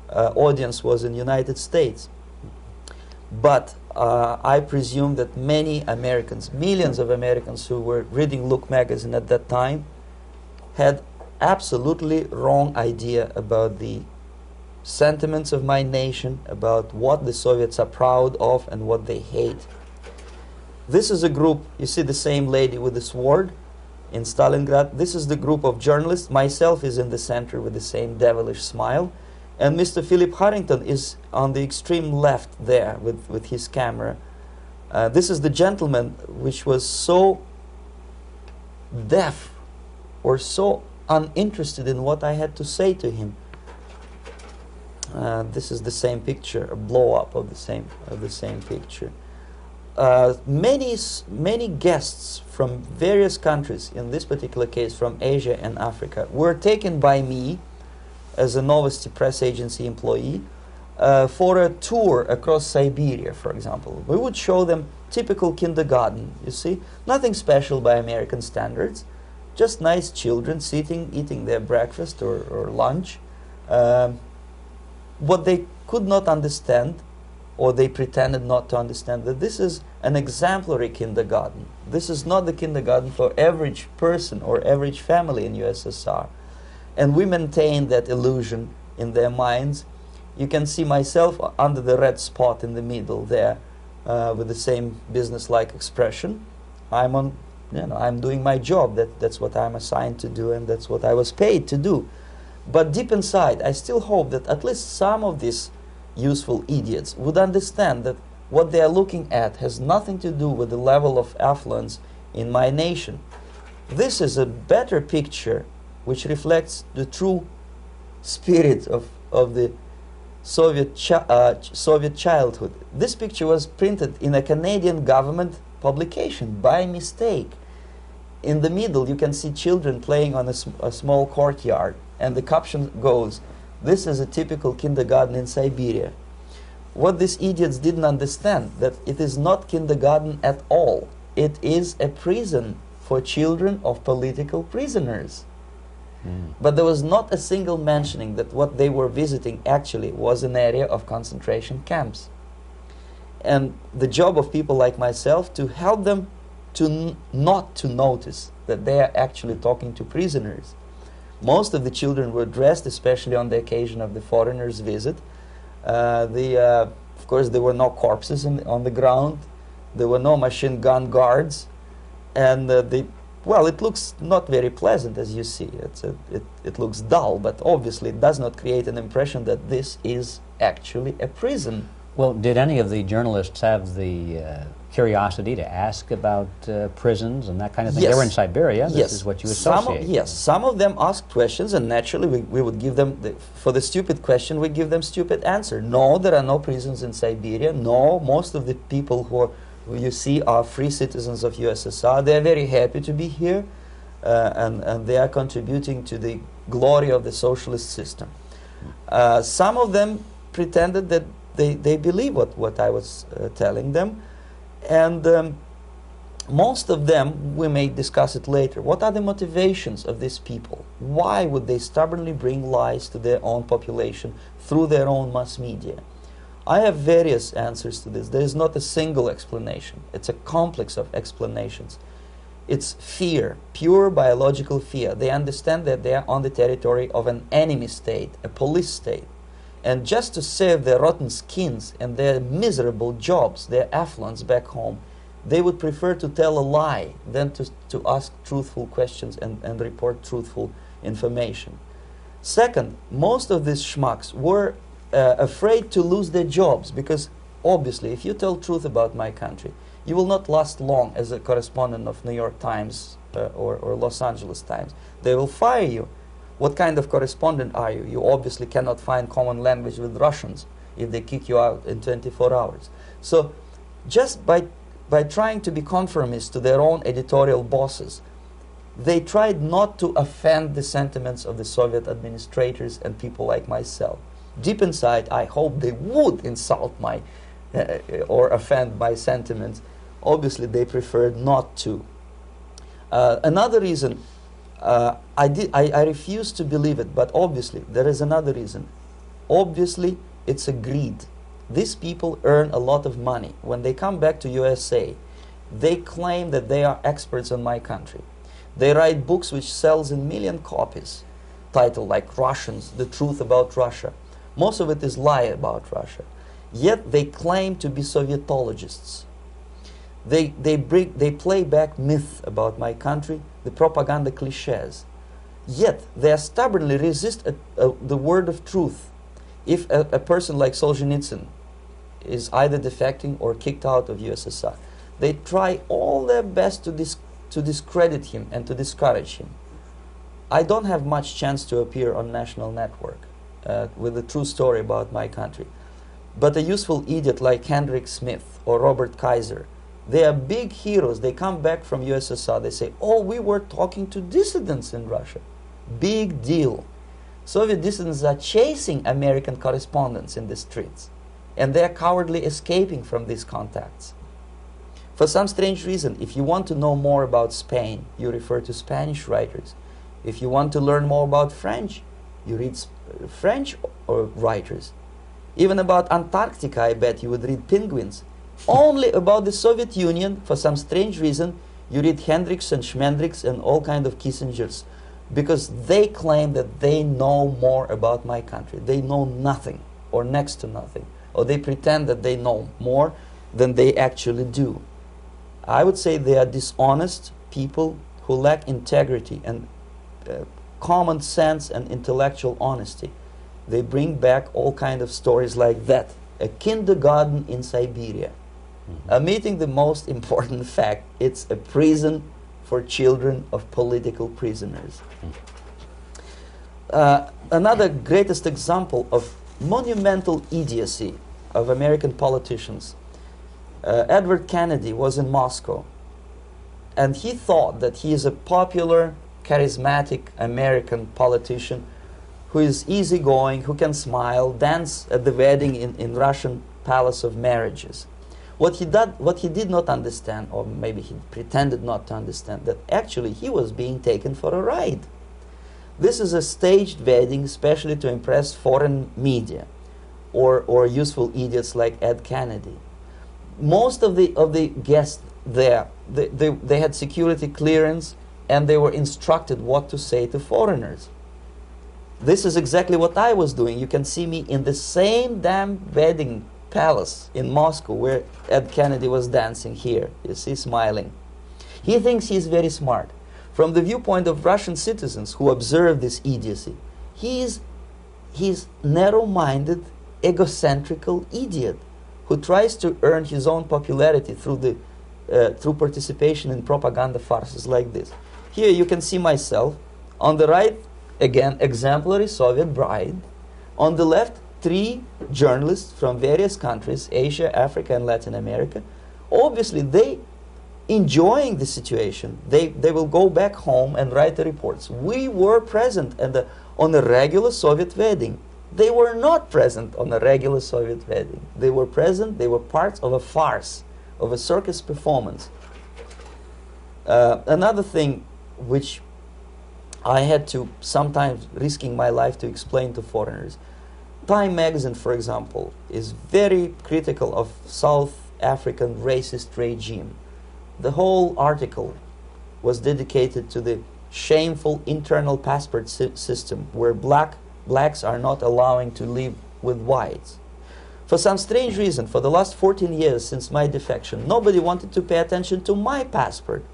audience was in United States. But I presume that many Americans, millions of Americans who were reading Look magazine at that time, had absolutely wrong idea about the sentiments of my nation, about what the Soviets are proud of and what they hate. This is a group, you see the same lady with the sword in Stalingrad. This is the group of journalists. Myself is in the center with the same devilish smile. And Mr. Philip Harrington is on the extreme left there with his camera. This is the gentleman which was so deaf or so uninterested in what I had to say to him. This is the same picture, a blow-up of the same picture. Many guests from various countries, in this particular case from Asia and Africa, were taken by me as a Novosti Press Agency employee for a tour across Siberia, for example. We would show them typical kindergarten, you see, nothing special by American standards, just nice children sitting, eating their breakfast or lunch. What they could not understand, or they pretended not to understand, that this is an exemplary kindergarten. This is not the kindergarten for average person or average family in USSR. And we maintain that illusion in their minds. You can see myself under the red spot in the middle there, with the same business-like expression. I'm doing my job. That's what I'm assigned to do, and that's what I was paid to do. But deep inside, I still hope that at least some of these useful idiots would understand that what they are looking at has nothing to do with the level of affluence in my nation. This is a better picture which reflects the true spirit of the Soviet childhood. This picture was printed in a Canadian government publication by mistake. In the middle you can see children playing on a small courtyard, and the caption goes, "This is a typical kindergarten in Siberia." What these idiots didn't understand, that it is not kindergarten at all. It is a prison for children of political prisoners. But there was not a single mentioning that what they were visiting actually was an area of concentration camps. And the job of people like myself to help them to not to notice that they are actually talking to prisoners. Most of the children were dressed, especially on the occasion of the foreigners' visit. Of course, there were no corpses on the ground. There were no machine gun guards. And well, it looks not very pleasant, as you see. It looks dull, but obviously it does not create an impression that this is actually a prison. Well, did any of the journalists have the curiosity to ask about prisons and that kind of thing? Yes. They were in Siberia. This Yes. is what you associate. Yes, some of them asked questions, and naturally we would give them, for the stupid question, we give them stupid answer. No, there are no prisons in Siberia. No, most of the people who you see are free citizens of USSR. They are very happy to be here, and they are contributing to the glory of the socialist system. Some of them pretended that they believe what I was telling them, and most of them, we may discuss it later, what are the motivations of these people? Why would they stubbornly bring lies to their own population through their own mass media? I have various answers to this. There is not a single explanation. It's a complex of explanations. It's fear, pure biological fear. They understand that they are on the territory of an enemy state, a police state. And just to save their rotten skins and their miserable jobs, their affluence back home, they would prefer to tell a lie than to ask truthful questions and report truthful information. Second, most of these schmucks were afraid to lose their jobs, because obviously if you tell truth about my country, you will not last long as a correspondent of New York Times or Los Angeles Times. They will fire you. What kind of correspondent are you? You obviously cannot find common language with Russians if they kick you out in 24 hours. So just by trying to be conformist to their own editorial bosses, they tried not to offend the sentiments of the Soviet administrators and people like myself. Deep inside, I hope they would insult my or offend my sentiments. Obviously, they preferred not to. Another reason, I refuse to believe it, but obviously there is another reason. Obviously, it's a greed. These people earn a lot of money. When they come back to USA, they claim that they are experts on my country. They write books which sells in million copies, titled like Russians, The Truth About Russia. Most of it is lie about Russia. Yet they claim to be Sovietologists. They play back myth about my country, the propaganda cliches. Yet they stubbornly resist the word of truth. If a person like Solzhenitsyn is either defecting or kicked out of USSR, they try all their best to discredit him and to discourage him. I don't have much chance to appear on national network with a true story about my country. But a useful idiot like Hendrik Smith or Robert Kaiser, they are big heroes. They come back from USSR. They say, oh, we were talking to dissidents in Russia. Big deal. Soviet dissidents are chasing American correspondents in the streets, and they are cowardly escaping from these contacts. For some strange reason, if you want to know more about Spain, you refer to Spanish writers. If you want to learn more about French, you read French writers. Even about Antarctica, I bet you would read Penguins. Only about the Soviet Union, for some strange reason, you read Hendricks and Schmendricks and all kind of Kissingers, because they claim that they know more about my country. They know nothing, or next to nothing, or they pretend that they know more than they actually do. I would say they are dishonest people who lack integrity and common sense and intellectual honesty. They bring back all kind of stories like that. A kindergarten in Siberia. Omitting the most important fact, it's a prison for children of political prisoners. Another greatest example of monumental idiocy of American politicians. Edward Kennedy was in Moscow, and he thought that he is a popular, charismatic American politician who is easygoing, who can smile, dance at the wedding in Russian Palace of Marriages. What he did not understand, or maybe he pretended not to understand, that actually he was being taken for a ride. This is a staged wedding, especially to impress foreign media or useful idiots like Ed Kennedy. Most of the guests there, they had security clearance, and they were instructed what to say to foreigners. This is exactly what I was doing. You can see me in the same damn wedding palace in Moscow where Ed Kennedy was dancing here. You see, smiling. He thinks he's very smart. From the viewpoint of Russian citizens who observe this idiocy, he's narrow-minded, egocentrical idiot who tries to earn his own popularity through participation in propaganda farces like this. Here you can see myself. On the right, again, exemplary Soviet bride. On the left, 3 journalists from various countries, Asia, Africa, and Latin America. Obviously, they enjoying the situation. They will go back home and write the reports. We were present on a regular Soviet wedding. They were not present on a regular Soviet wedding. They were present, they were parts of a farce, of a circus performance. Another thing which I had to, sometimes risking my life, to explain to foreigners. Time magazine, for example, is very critical of South African racist regime. The whole article was dedicated to the shameful internal passport system where blacks are not allowing to live with whites. For some strange reason, for the last 14 years since my defection, nobody wanted to pay attention to my passport.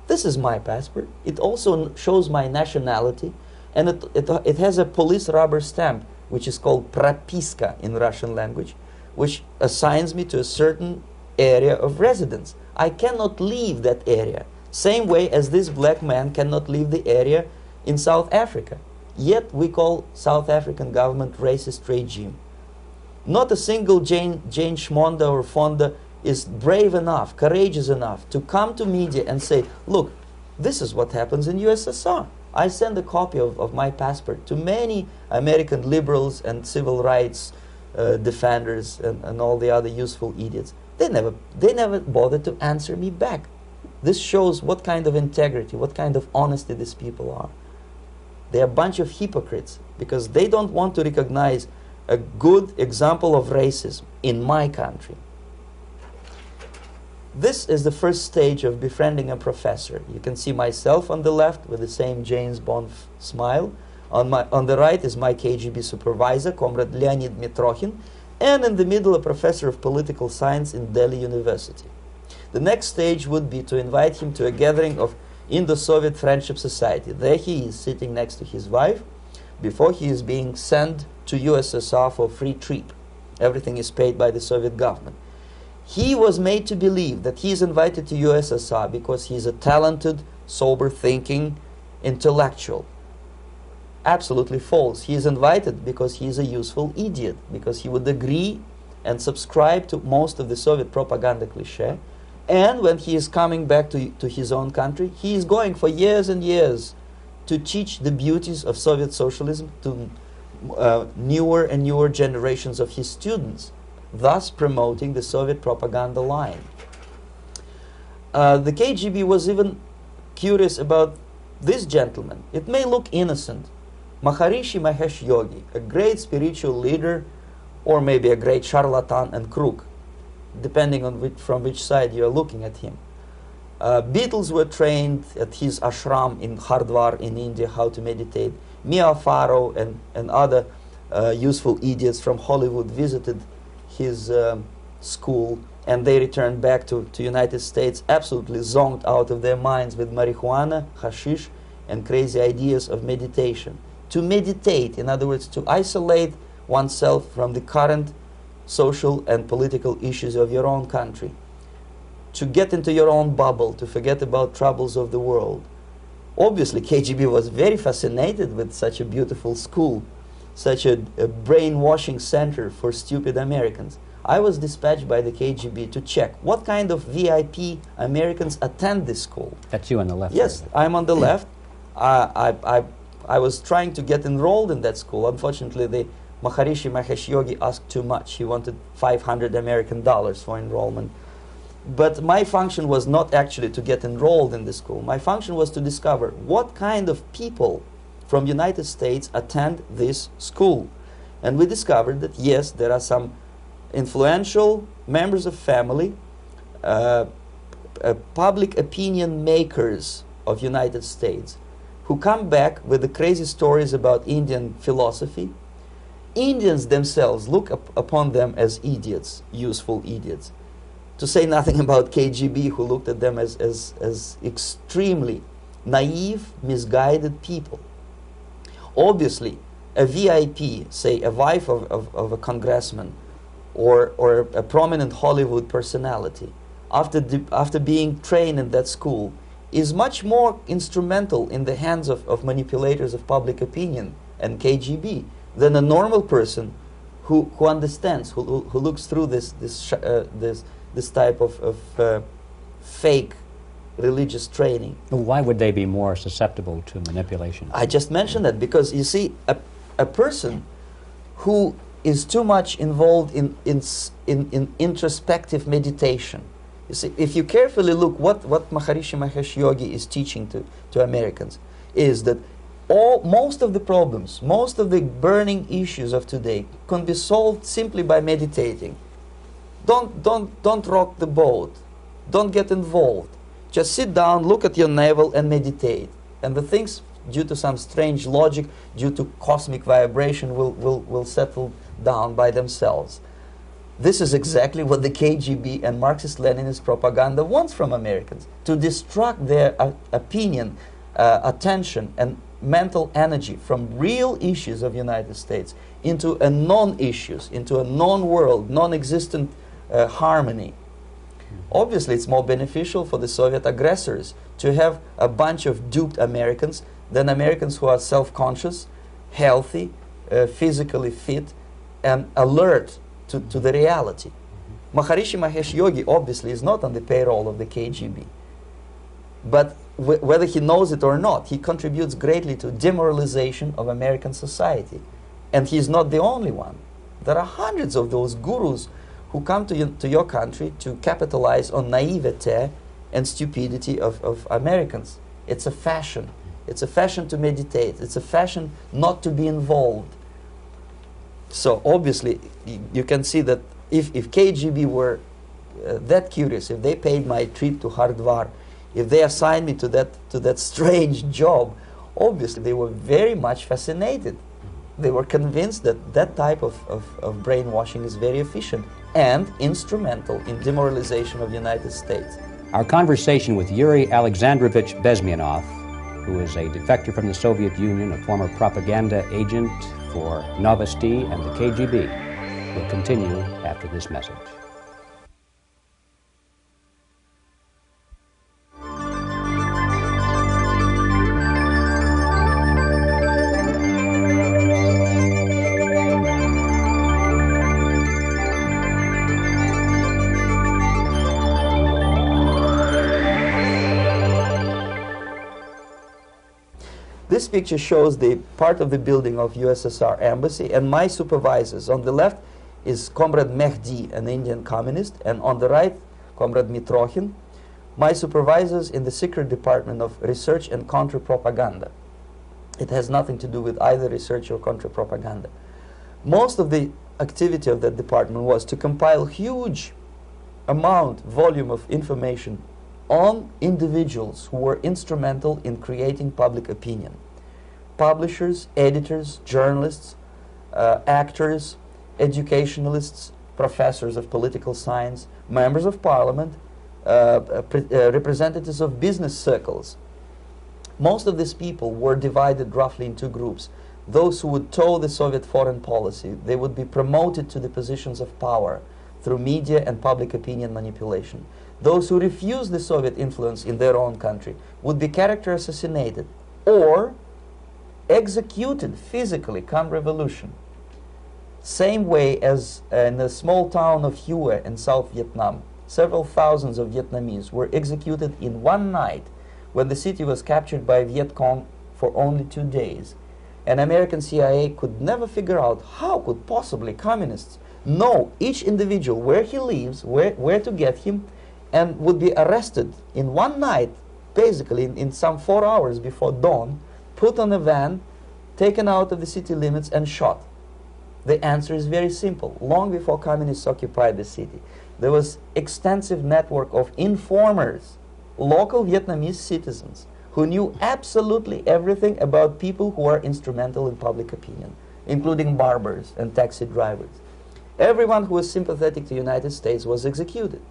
This is my passport. It also shows my nationality, and it has a police rubber stamp, which is called propiska in Russian language, which assigns me to a certain area of residence. I cannot leave that area, same way as this black man cannot leave the area in South Africa. Yet we call South African government racist regime. Not a single Jane Schmonda or Fonda is brave enough, courageous enough to come to media and say, look, this is what happens in USSR. I send a copy of my passport to many American liberals and civil rights defenders and all the other useful idiots. They never bothered to answer me back. This shows what kind of integrity, what kind of honesty these people are. They're a bunch of hypocrites because they don't want to recognize a good example of racism in my country. This is the first stage of befriending a professor. You can see myself on the left with the same James Bond smile. On the right is my KGB supervisor, Comrade Leonid Mitrokhin, and in the middle a professor of political science in Delhi University. The next stage would be to invite him to a gathering of Indo-Soviet Friendship Society. There he is sitting next to his wife before he is being sent to USSR for free trip. Everything is paid by the Soviet government. He was made to believe that he is invited to USSR because he is a talented, sober-thinking intellectual. Absolutely false. He is invited because he is a useful idiot, because he would agree and subscribe to most of the Soviet propaganda cliché. And when he is coming back to his own country, he is going for years and years to teach the beauties of Soviet socialism to newer and newer generations of his students, thus promoting the Soviet propaganda line. The KGB was even curious about this gentleman. It may look innocent. Maharishi Mahesh Yogi, a great spiritual leader, or maybe a great charlatan and crook, depending on from which side you are looking at him. Beatles were trained at his ashram in Hardwar in India how to meditate. Mia Farrow and other useful idiots from Hollywood visited his school, and they returned back to United States absolutely zonked out of their minds with marijuana, hashish, and crazy ideas of meditation. To meditate, in other words, to isolate oneself from the current social and political issues of your own country, to get into your own bubble, to forget about troubles of the world. Obviously, KGB was very fascinated with such a beautiful school, such a brainwashing center for stupid Americans. I was dispatched by the KGB to check what kind of VIP Americans attend this school. That's you on the left. Yes, I'm on the left. I was trying to get enrolled in that school. Unfortunately, the Maharishi Mahesh Yogi asked too much. He wanted $500 American for enrollment. But my function was not actually to get enrolled in the school. My function was to discover what kind of people from United States attend this school. And we discovered that, yes, there are some influential members of family, public opinion makers of United States, who come back with the crazy stories about Indian philosophy. Indians themselves look upon them as idiots, useful idiots. To say nothing about KGB, who looked at them as extremely naive, misguided people. Obviously, a VIP, say a wife of a congressman, or a prominent Hollywood personality, after being trained in that school, is much more instrumental in the hands of manipulators of public opinion and KGB than a normal person who understands, who looks through this type of fake religious training. Why would they be more susceptible to manipulation? I just mentioned that because, you see, a person who is too much involved in introspective meditation. You see, if you carefully look what Maharishi Mahesh Yogi is teaching to Americans, is that most of the problems, most of the burning issues of today can be solved simply by meditating. Don't rock the boat. Don't get involved. Just sit down, look at your navel, and meditate. And the things, due to some strange logic, due to cosmic vibration, will settle down by themselves. This is exactly what the KGB and Marxist-Leninist propaganda wants from Americans, to distract their opinion, attention, and mental energy from real issues of the United States into a non-issues, into a non-world, non-existent harmony. Obviously, it's more beneficial for the Soviet aggressors to have a bunch of duped Americans than Americans who are self-conscious, healthy, physically fit, and alert to the reality. Maharishi Mahesh Yogi obviously is not on the payroll of the KGB. But whether he knows it or not, he contributes greatly to demoralization of American society. And he's not the only one. There are hundreds of those gurus who come to your country to capitalize on naivete and stupidity of Americans. It's a fashion. It's a fashion to meditate. It's a fashion not to be involved. So obviously, you can see that if KGB were that curious, if they paid my trip to Hardwar, if they assigned me to that strange job, obviously they were very much fascinated. They were convinced that that type of brainwashing is very efficient and instrumental in demoralization of the United States. Our conversation with Yuri Alexandrovich Bezmenov, who is a defector from the Soviet Union, a former propaganda agent for Novosti and the KGB, will continue after this message. This picture shows the part of the building of USSR embassy, and my supervisors. On the left is Comrade Mehdi, an Indian communist, and on the right, Comrade Mitrokhin, my supervisors in the secret department of research and counter-propaganda. It has nothing to do with either research or counter-propaganda. Most of the activity of that department was to compile huge volume of information on individuals who were instrumental in creating public opinion. Publishers, editors, journalists, actors, educationalists, professors of political science, members of parliament, representatives of business circles. Most of these people were divided roughly in two groups. Those who would toe the Soviet foreign policy, they would be promoted to the positions of power through media and public opinion manipulation. Those who refused the Soviet influence in their own country would be character assassinated or executed physically come revolution. Same way as in the small town of Hue in South Vietnam, several thousands of Vietnamese were executed in one night when the city was captured by Viet Cong for only 2 days. And American CIA could never figure out how could possibly communists know each individual, where he lives, where to get him, and would be arrested in one night, basically in some 4 hours before dawn, put on a van, taken out of the city limits and shot. The answer is very simple. Long before communists occupied the city, there was extensive network of informers, local Vietnamese citizens, who knew absolutely everything about people who are instrumental in public opinion, including barbers and taxi drivers. Everyone who was sympathetic to the United States was executed.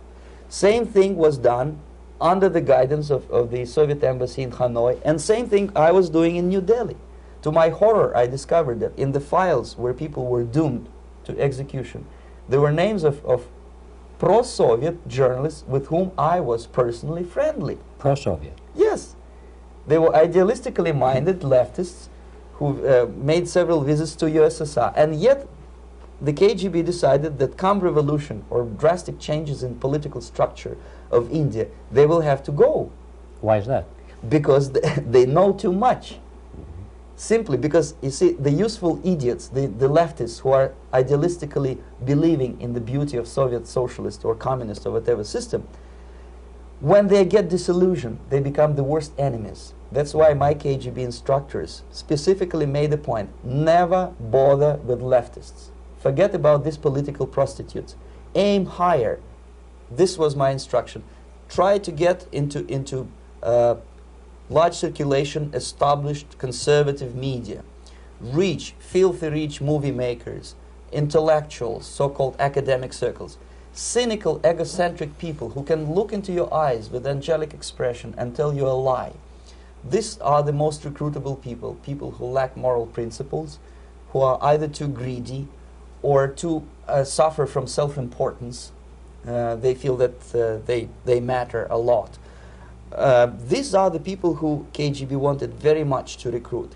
Same thing was done under the guidance of the Soviet embassy in Hanoi, and same thing I was doing in New Delhi. To my horror, I discovered that in the files where people were doomed to execution, there were names of pro-Soviet journalists with whom I was personally friendly. Pro-Soviet? Yes. They were idealistically minded leftists who made several visits to USSR, and yet the KGB decided that come revolution or drastic changes in political structure of India, they will have to go. Why is that? Because they know too much. Simply because, you see, the useful idiots, the leftists who are idealistically believing in the beauty of Soviet socialist or communist or whatever system, when they get disillusioned, they become the worst enemies. That's why my KGB instructors specifically made a point, never bother with leftists. Forget about these political prostitutes. Aim higher. This was my instruction. Try to get into large circulation, established conservative media. Rich, filthy rich movie makers, intellectuals, so-called academic circles. Cynical, egocentric people who can look into your eyes with angelic expression and tell you a lie. These are the most recruitable people, people who lack moral principles, who are either too greedy or too suffer from self-importance. They feel that they matter a lot. These are the people who KGB wanted very much to recruit.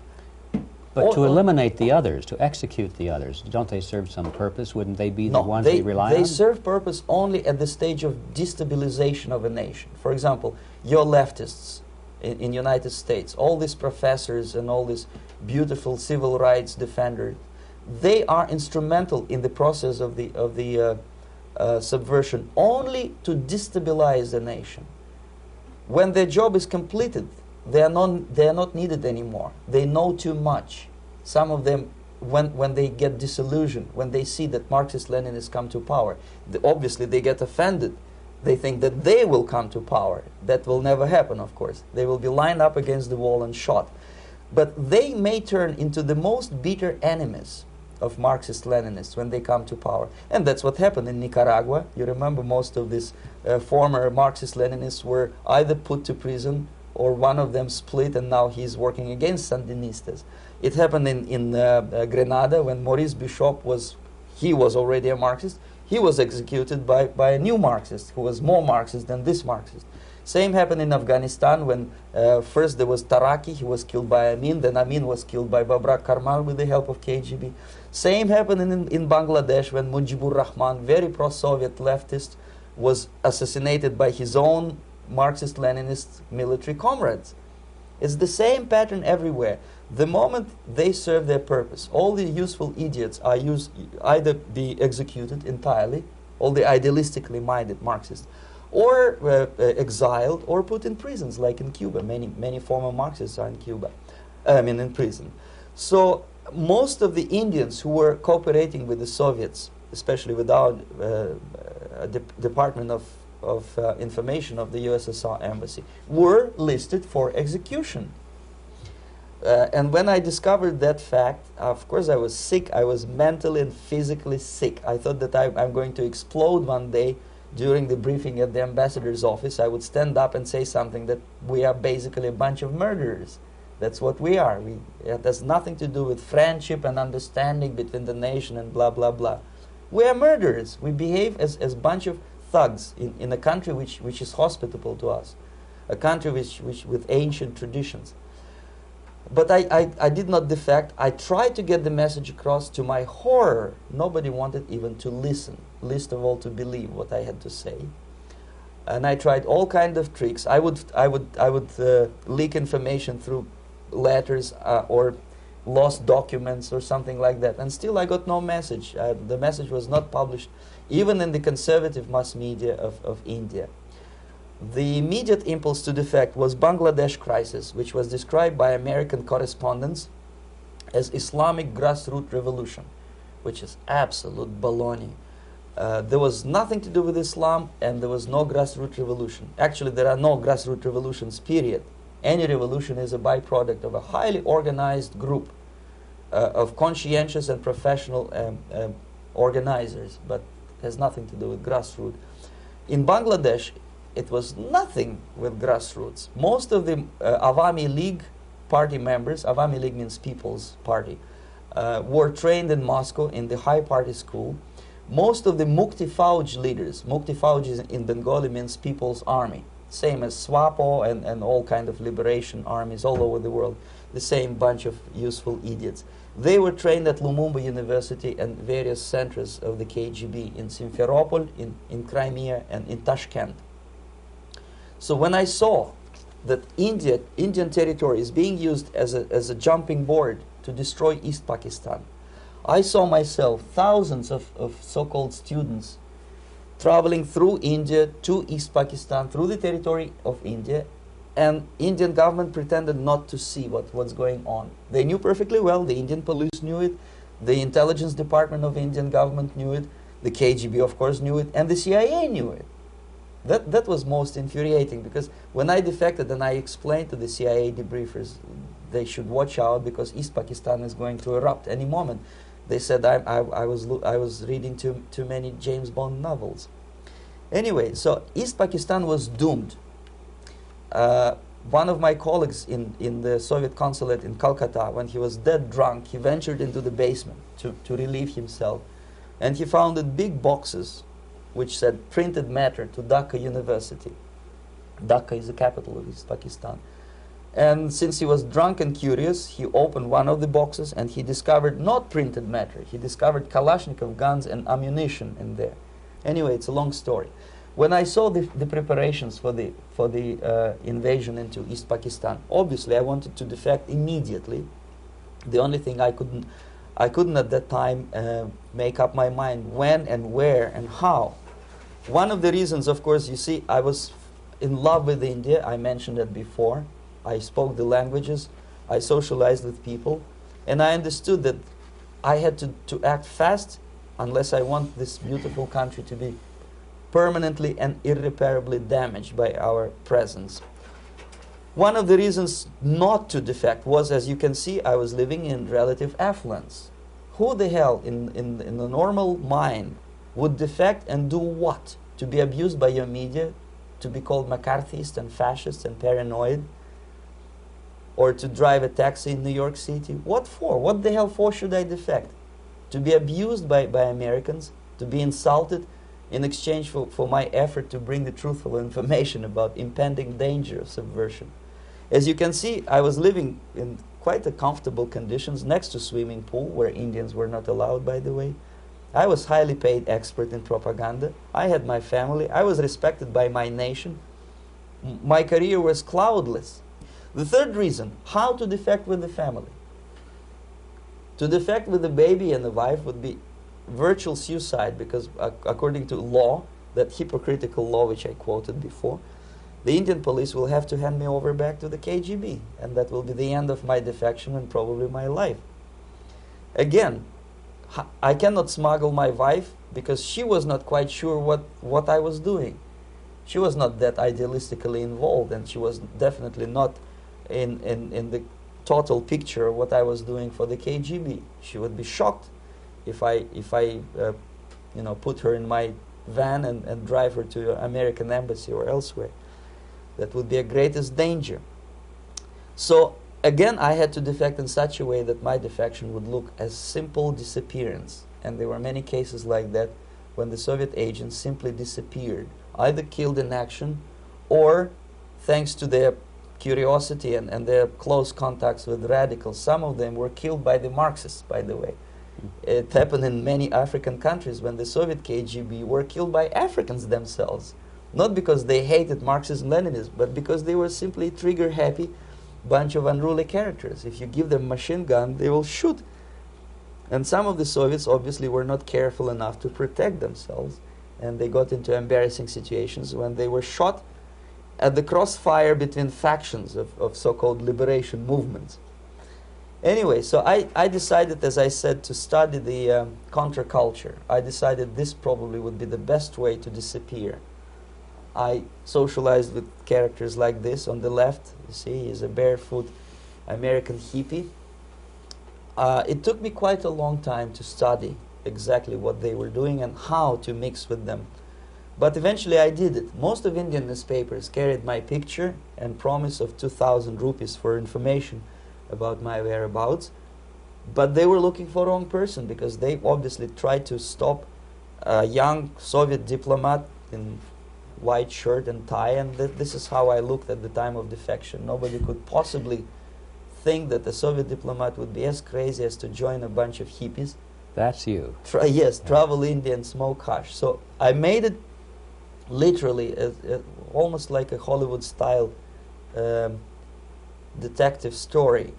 But to eliminate the others, to execute the others, don't they serve some purpose? Wouldn't they be the ones they rely on? They serve purpose only at the stage of destabilization of a nation. For example, your leftists in United States, all these professors and all these beautiful civil rights defenders, they are instrumental in the process of the subversion only to destabilize the nation. When their job is completed, they are not needed anymore. They know too much. Some of them, when they get disillusioned, when they see that Marxist-Leninists come to power, obviously they get offended. They think that they will come to power. That will never happen, of course. They will be lined up against the wall and shot. But they may turn into the most bitter enemies of Marxist-Leninists when they come to power. And that's what happened in Nicaragua. You remember most of these former Marxist-Leninists were either put to prison or one of them split, and now he's working against Sandinistas. It happened in Grenada when Maurice Bishop was already a Marxist. He was executed by a new Marxist who was more Marxist than this Marxist. Same happened in Afghanistan when first there was Taraki, he was killed by Amin, then Amin was killed by Babrak Karmal with the help of KGB. Same happened in Bangladesh when Mujibur Rahman, very pro-Soviet leftist, was assassinated by his own Marxist-Leninist military comrades. It's the same pattern everywhere. The moment they serve their purpose, all the useful idiots are either be executed entirely, all the idealistically minded Marxists, or exiled or put in prisons, like in Cuba. Many former Marxists are in Cuba, in prison. So most of the Indians who were cooperating with the Soviets, especially with our Department of Information of the USSR Embassy, were listed for execution. And when I discovered that fact, of course I was sick. I was mentally and physically sick. I thought that I'm going to explode one day during the briefing at the ambassador's office. I would stand up and say something that we are basically a bunch of murderers. That's what we are. It has nothing to do with friendship and understanding between the nation and blah, blah, blah. We are murderers. We behave as a bunch of thugs in a country which is hospitable to us, a country which with ancient traditions. But I did not defect. I tried to get the message across. To my horror, nobody wanted even to listen, least of all to believe what I had to say. And I tried all kinds of tricks. I would leak information through letters or lost documents or something like that. And still I got no message. The message was not published, even in the conservative mass media of India. The immediate impulse to defect was Bangladesh crisis, which was described by American correspondents as Islamic grassroots revolution, which is absolute baloney. There was nothing to do with Islam, and there was no grassroots revolution. Actually, there are no grassroots revolutions, period. Any revolution is a byproduct of a highly organized group of conscientious and professional organizers, but has nothing to do with grassroots. In Bangladesh, it was nothing with grassroots. Most of the Awami League party members, Awami League means People's Party, were trained in Moscow in the High Party School. Most of the Mukti Fauj leaders, Mukti Fauj in Bengali means People's Army, same as SWAPO and all kind of liberation armies all over the world, the same bunch of useful idiots. They were trained at Lumumba University and various centers of the KGB in Simferopol, in Crimea, and in Tashkent. So when I saw that Indian territory is being used as a jumping board to destroy East Pakistan, I saw myself thousands of so-called students traveling through India to East Pakistan, through the territory of India, and Indian government pretended not to see what's going on. They knew perfectly well, the Indian police knew it, the intelligence department of Indian government knew it, the KGB of course knew it, and the CIA knew it. That was most infuriating, because when I defected and I explained to the CIA debriefers they should watch out because East Pakistan is going to erupt any moment, they said I was reading too many James Bond novels. Anyway, so East Pakistan was doomed. One of my colleagues in the Soviet consulate in Calcutta, when he was dead drunk, he ventured into the basement to relieve himself, and he found big boxes which said printed matter to Dhaka University. Dhaka is the capital of East Pakistan. And since he was drunk and curious, he opened one of the boxes and he discovered not printed matter. He discovered Kalashnikov guns and ammunition in there. Anyway, it's a long story. When I saw the preparations for the invasion into East Pakistan, obviously I wanted to defect immediately. The only thing I couldn't at that time make up my mind when and where and how. One of the reasons, of course, you see, I was in love with India. I mentioned it before. I spoke the languages. I socialized with people. And I understood that I had to act fast unless I want this beautiful country to be permanently and irreparably damaged by our presence. One of the reasons not to defect was, as you can see, I was living in relative affluence. Who the hell in the normal mind would defect and do what? To be abused by your media, to be called McCarthyist and fascist and paranoid, or to drive a taxi in New York City? What for? What the hell for should I defect? To be abused by Americans, to be insulted in exchange for my effort to bring the truthful information about impending danger of subversion. As you can see, I was living in quite a comfortable conditions next to swimming pool, where Indians were not allowed, by the way. I was highly paid expert in propaganda. I had my family. I was respected by my nation. My career was cloudless. The third reason, how to defect with the family. To defect with the baby and the wife would be virtual suicide, because according to law, that hypocritical law which I quoted before, the Indian police will have to hand me over back to the KGB, and that will be the end of my defection and probably my life. Again, I cannot smuggle my wife because she was not quite sure what I was doing. She was not that idealistically involved, and she was definitely not in the total picture of what I was doing for the KGB. She would be shocked if I put her in my van and drive her to the American embassy or elsewhere. That would be a greatest danger. So again, I had to defect in such a way that my defection would look as simple disappearance. And there were many cases like that when the Soviet agents simply disappeared, either killed in action or, thanks to their curiosity and their close contacts with radicals, some of them were killed by the Marxists, by the way. It happened in many African countries when the Soviet KGB were killed by Africans themselves. Not because they hated Marxism-Leninism, but because they were simply trigger-happy bunch of unruly characters. If you give them a machine gun, they will shoot. And some of the Soviets obviously were not careful enough to protect themselves, and they got into embarrassing situations when they were shot at the crossfire between factions of so-called liberation movements. Anyway, so I decided, as I said, to study the counterculture. I decided this probably would be the best way to disappear. I socialized with characters like this. On the left, you see, he's a barefoot American hippie. It took me quite a long time to study exactly what they were doing and how to mix with them. But eventually I did it. Most of Indian newspapers carried my picture and promise of 2,000 rupees for information about my whereabouts. But they were looking for the wrong person, because they obviously tried to stop a young Soviet diplomat in white shirt and tie, and this is how I looked at the time of defection. Nobody could possibly think that a Soviet diplomat would be as crazy as to join a bunch of hippies. That's you. Yes, travel India and smoke hash. So I made it literally almost like a Hollywood-style detective story.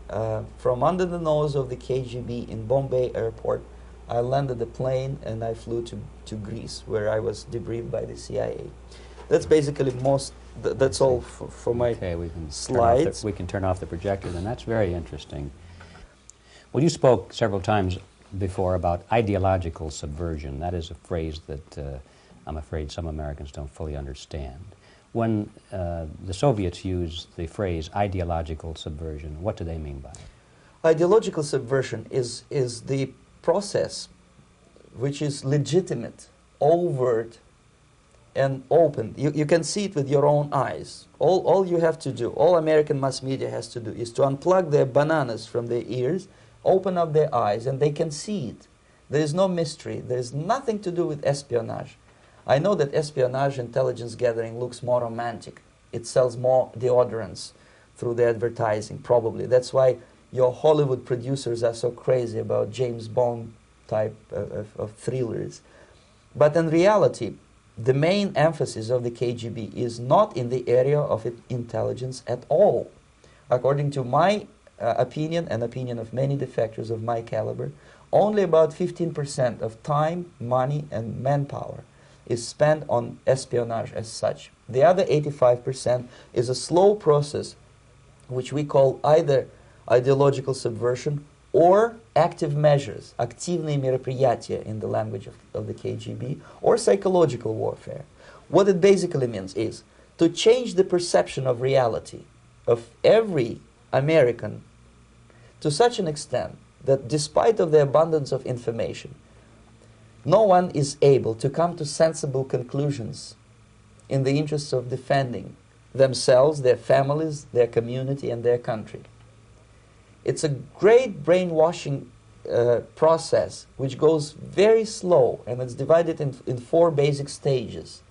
From under the nose of the KGB in Bombay airport, I landed the plane and I flew to Greece, where I was debriefed by the CIA. That's basically that's all for my slides. We can turn off the projector, then. That's very interesting. Well, you spoke several times before about ideological subversion. That is a phrase that I'm afraid some Americans don't fully understand. When the Soviets use the phrase ideological subversion, what do they mean by it? Ideological subversion is the process which is legitimate, overt, and open. You can see it with your own eyes. All you have to do, all American mass media has to do, is to unplug their bananas from their ears, open up their eyes, and they can see it. There is no mystery. There is nothing to do with espionage. I know that espionage intelligence gathering looks more romantic. It sells more deodorants through the advertising, probably. That's why your Hollywood producers are so crazy about James Bond type of thrillers. But in reality, the main emphasis of the KGB is not in the area of intelligence at all. According to my opinion and opinion of many defectors of my caliber, only about 15% of time, money, and manpower is spent on espionage as such. The other 85% is a slow process which we call either ideological subversion or active measures, активные мероприятия in the language of the KGB, or psychological warfare. What it basically means is to change the perception of reality of every American to such an extent that despite of the abundance of information, no one is able to come to sensible conclusions in the interests of defending themselves, their families, their community, and their country. It's a great brainwashing process which goes very slow, and it's divided in 4 basic stages.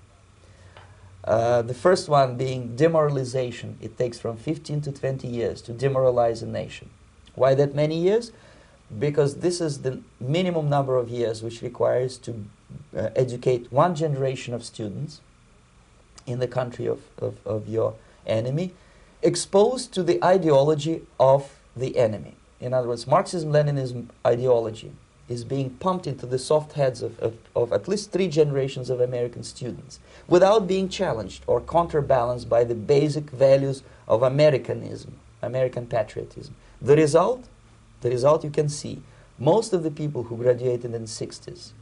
The first one being demoralization. It takes from 15 to 20 years to demoralize a nation. Why that many years? Because this is the minimum number of years which requires to educate one generation of students in the country of your enemy, exposed to the ideology of the enemy. In other words, Marxism-Leninism ideology is being pumped into the soft heads of at least 3 generations of American students without being challenged or counterbalanced by the basic values of Americanism, American patriotism. The result you can see. Most of the people who graduated in the 60s,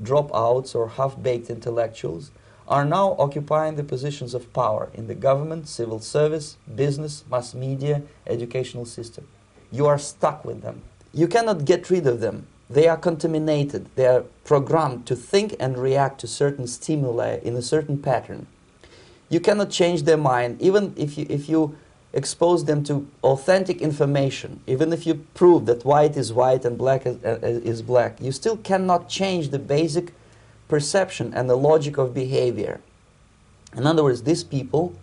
dropouts or half-baked intellectuals, are now occupying the positions of power in the government, civil service, business, mass media, educational system. You are stuck with them. You cannot get rid of them. They are contaminated. They are programmed to think and react to certain stimuli in a certain pattern. You cannot change their mind, even if you expose them to authentic information, even if you prove that white is white and black is black. You still cannot change the basic perception and the logic of behavior. In other words, these people,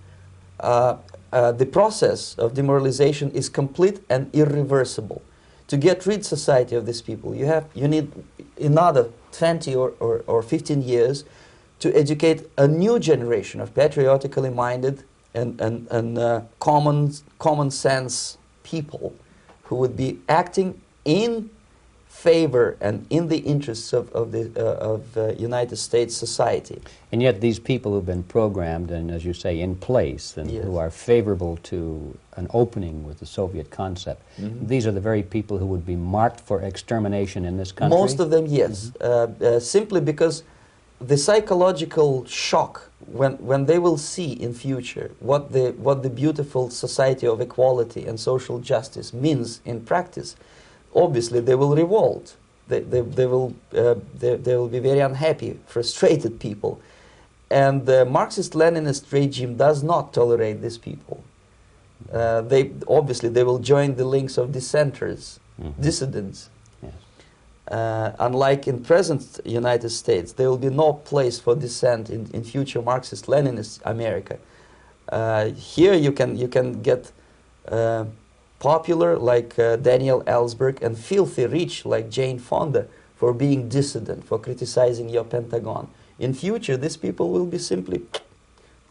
the process of demoralization is complete and irreversible. To get rid society of these people, you need another 20 or 15 years to educate a new generation of patriotically minded and common sense people who would be acting in favor and in the interests of United States society. And yet these people who've been programmed and, as you say, in place and Yes. who are favorable to an opening with the Soviet concept, these are the very people who would be marked for extermination in this country? Most of them, yes. Simply because the psychological shock when they will see in future what the beautiful society of equality and social justice means in practice, obviously they will revolt. They will be very unhappy, frustrated people. And the Marxist-Leninist regime does not tolerate these people. Obviously they will join the links of dissenters, dissidents. Yes. Unlike in present United States, there will be no place for dissent in future Marxist-Leninist America. Here you can get popular like Daniel Ellsberg and filthy rich like Jane Fonda for being dissident, for criticizing your Pentagon. In future, these people will be simply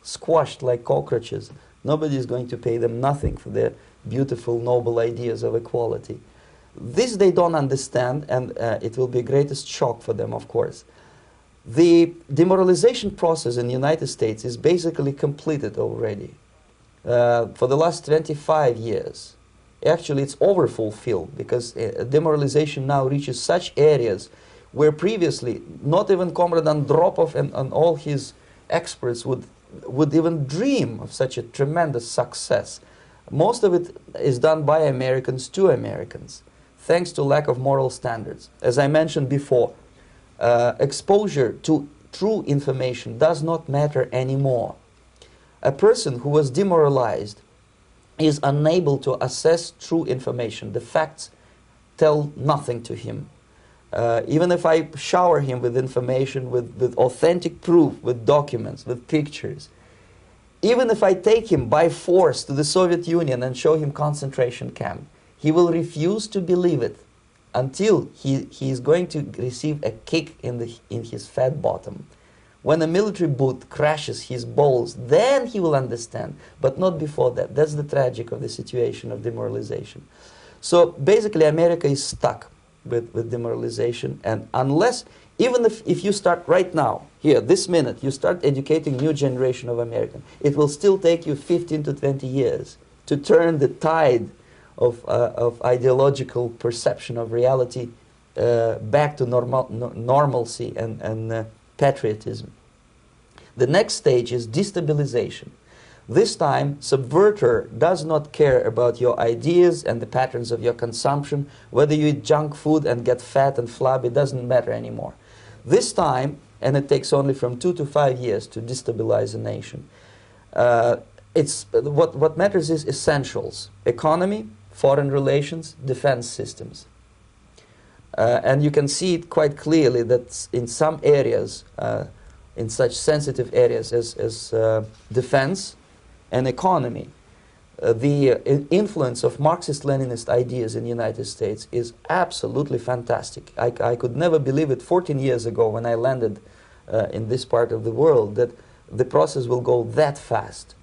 squashed like cockroaches. Nobody is going to pay them nothing for their beautiful, noble ideas of equality. This they don't understand, and it will be the greatest shock for them, of course. The demoralization process in the United States is basically completed already. For the last 25 years. Actually, it's overfulfilled because demoralization now reaches such areas where previously not even Comrade Andropov and all his experts would even dream of such a tremendous success. Most of it is done by Americans to Americans, thanks to lack of moral standards. As I mentioned before, exposure to true information does not matter anymore. A person who was demoralized is unable to assess true information. The facts tell nothing to him. Even if I shower him with information, with authentic proof, with documents, with pictures, even if I take him by force to the Soviet Union and show him concentration camp, he will refuse to believe it until he is going to receive a kick in his fat bottom. When a military boot crashes his balls, then he will understand, but not before that. That's the tragic of the situation of demoralization. So basically America is stuck with demoralization, and unless, even if you start right now, here, this minute, you start educating new generation of Americans, it will still take you 15 to 20 years to turn the tide of ideological perception of reality back to normalcy and patriotism. The next stage is destabilization. This time, subverter does not care about your ideas and the patterns of your consumption. Whether you eat junk food and get fat and flabby, doesn't matter anymore. This time, and it takes only from 2 to 5 years to destabilize a nation, what matters is essentials: economy, foreign relations, defense systems. And you can see it quite clearly that in some areas, in such sensitive areas as defense and economy, the influence of Marxist-Leninist ideas in the United States is absolutely fantastic. I could never believe it 14 years ago when I landed in this part of the world that the process will go that fast.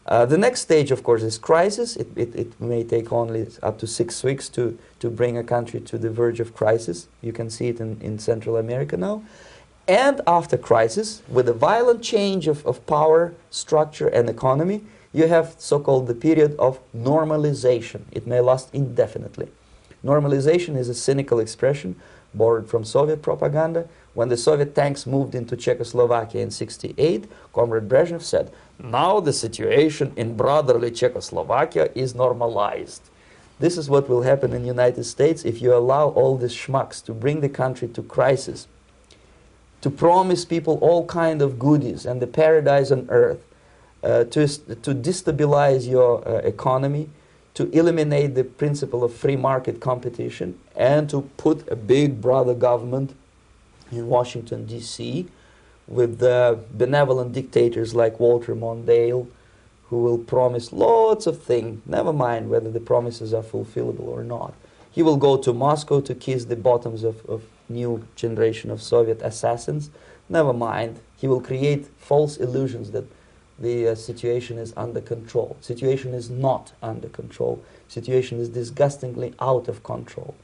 The next stage, of course, is crisis. It may take only up to 6 weeks to bring a country to the verge of crisis. You can see it in Central America now. And after crisis, with a violent change of power, structure, and economy, you have so-called the period of normalization. It may last indefinitely. Normalization is a cynical expression borrowed from Soviet propaganda. When the Soviet tanks moved into Czechoslovakia in '68, Comrade Brezhnev said, "Now the situation in brotherly Czechoslovakia is normalized." This is what will happen in the United States if you allow all these schmucks to bring the country to crisis, to promise people all kind of goodies and the paradise on earth, to destabilize your economy, to eliminate the principle of free market competition, and to put a big brother government in Washington, D.C., with benevolent dictators like Walter Mondale, who will promise lots of things, never mind whether the promises are fulfillable or not. He will go to Moscow to kiss the bottoms of new generation of Soviet assassins, never mind. He will create false illusions that the situation is under control. Situation is not under control. Situation is disgustingly out of control.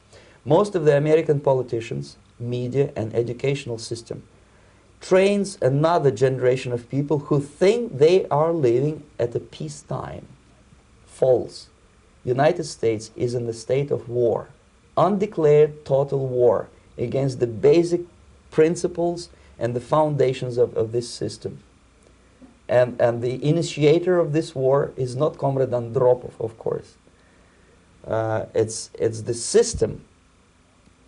Most of the American politicians, media, and educational system trains another generation of people who think they are living at a peacetime. False. United States is in the state of war, undeclared total war against the basic principles and the foundations of this system. And the initiator of this war is not Comrade Andropov, of course. It's the system.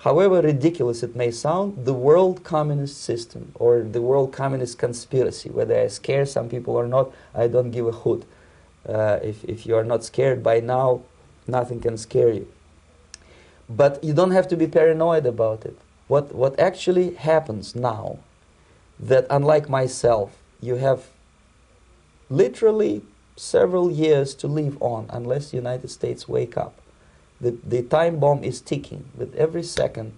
However ridiculous it may sound, the world communist system or the world communist conspiracy, whether I scare some people or not, I don't give a hoot. If you are not scared by now, nothing can scare you. But you don't have to be paranoid about it. What actually happens now, that unlike myself, you have literally several years to live on unless the United States wake up. The time bomb is ticking. With every second,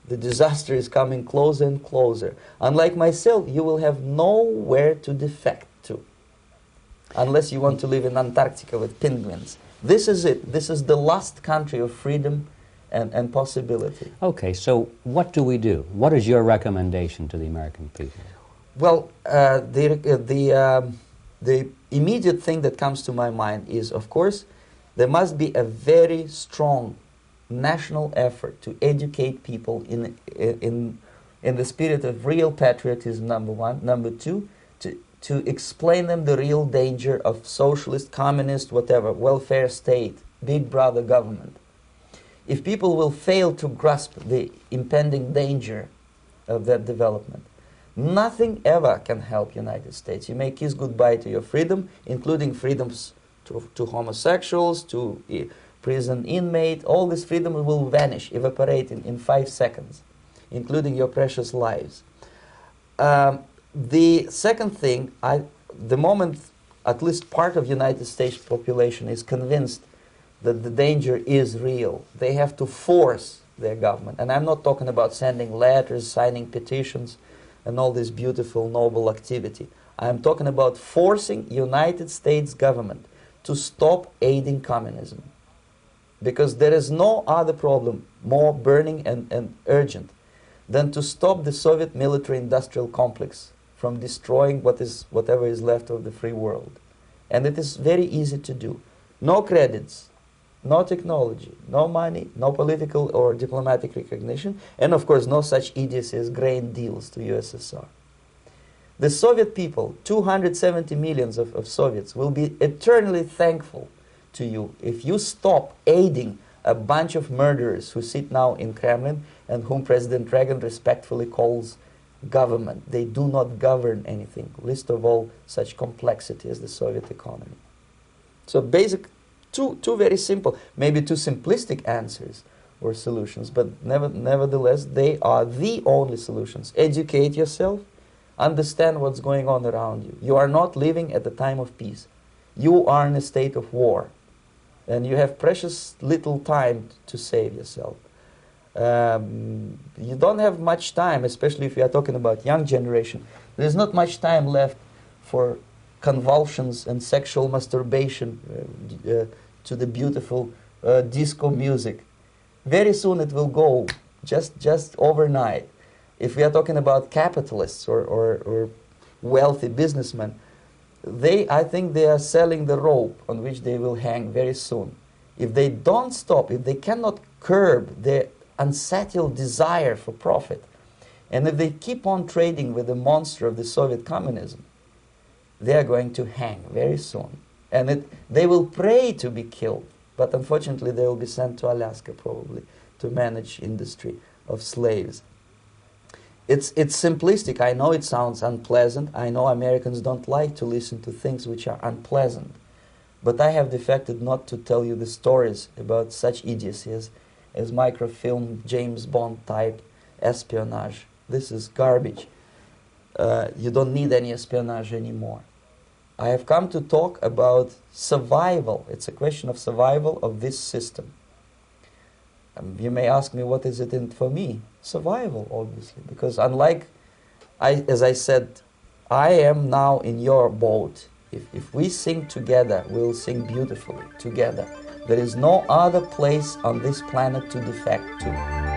the disaster is coming closer and closer. Unlike myself, you will have nowhere to defect to, unless you want to live in Antarctica with penguins. This is it. This is the last country of freedom and possibility. Okay, so what do we do? What is your recommendation to the American people? Well, the immediate thing that comes to my mind is, of course, there must be a very strong national effort to educate people in the spirit of real patriotism, number one. Number two, to explain them the real danger of socialist, communist, whatever, welfare state, big brother government. If people will fail to grasp the impending danger of that development, nothing ever can help United States. You may kiss goodbye to your freedom, including freedoms to homosexuals, to prison inmate. All this freedom will vanish, evaporate in 5 seconds, including your precious lives. The second thing, the moment at least part of United States population is convinced that the danger is real, they have to force their government. And I'm not talking about sending letters, signing petitions, and all this beautiful, noble activity. I'm talking about forcing United States government to stop aiding communism. Because there is no other problem more burning and urgent than to stop the Soviet military-industrial complex from destroying whatever is left of the free world. And it is very easy to do. No credits, no technology, no money, no political or diplomatic recognition, and of course no such idiocy as grain deals to USSR. The Soviet people, 270 millions of Soviets, will be eternally thankful to you if you stop aiding a bunch of murderers who sit now in Kremlin and whom President Reagan respectfully calls government. They do not govern anything, least of all such complexity as the Soviet economy. So two very simple, maybe too simplistic answers or solutions, but nevertheless they are the only solutions. Educate yourself. Understand what's going on around you. You are not living at the time of peace. You are in a state of war. And you have precious little time to save yourself. You don't have much time, especially if you are talking about young generation. There's not much time left for convulsions and sexual masturbation to the beautiful disco music. Very soon it will go, just overnight. If we are talking about capitalists or wealthy businessmen, I think they are selling the rope on which they will hang very soon. If they don't stop, if they cannot curb their unsettled desire for profit, and if they keep on trading with the monster of the Soviet communism, they are going to hang very soon. And they will pray to be killed, but unfortunately they will be sent to Alaska probably to manage industry of slaves. It's simplistic. I know it sounds unpleasant. I know Americans don't like to listen to things which are unpleasant. But I have defected not to tell you the stories about such idiocies as microfilm, James Bond type espionage. This is garbage. You don't need any espionage anymore. I have come to talk about survival. It's a question of survival of this system. You may ask me, what is it in for me? Survival, obviously, because unlike, as I said, I am now in your boat. If we sing together, we'll sing beautifully together. There is no other place on this planet to defect to.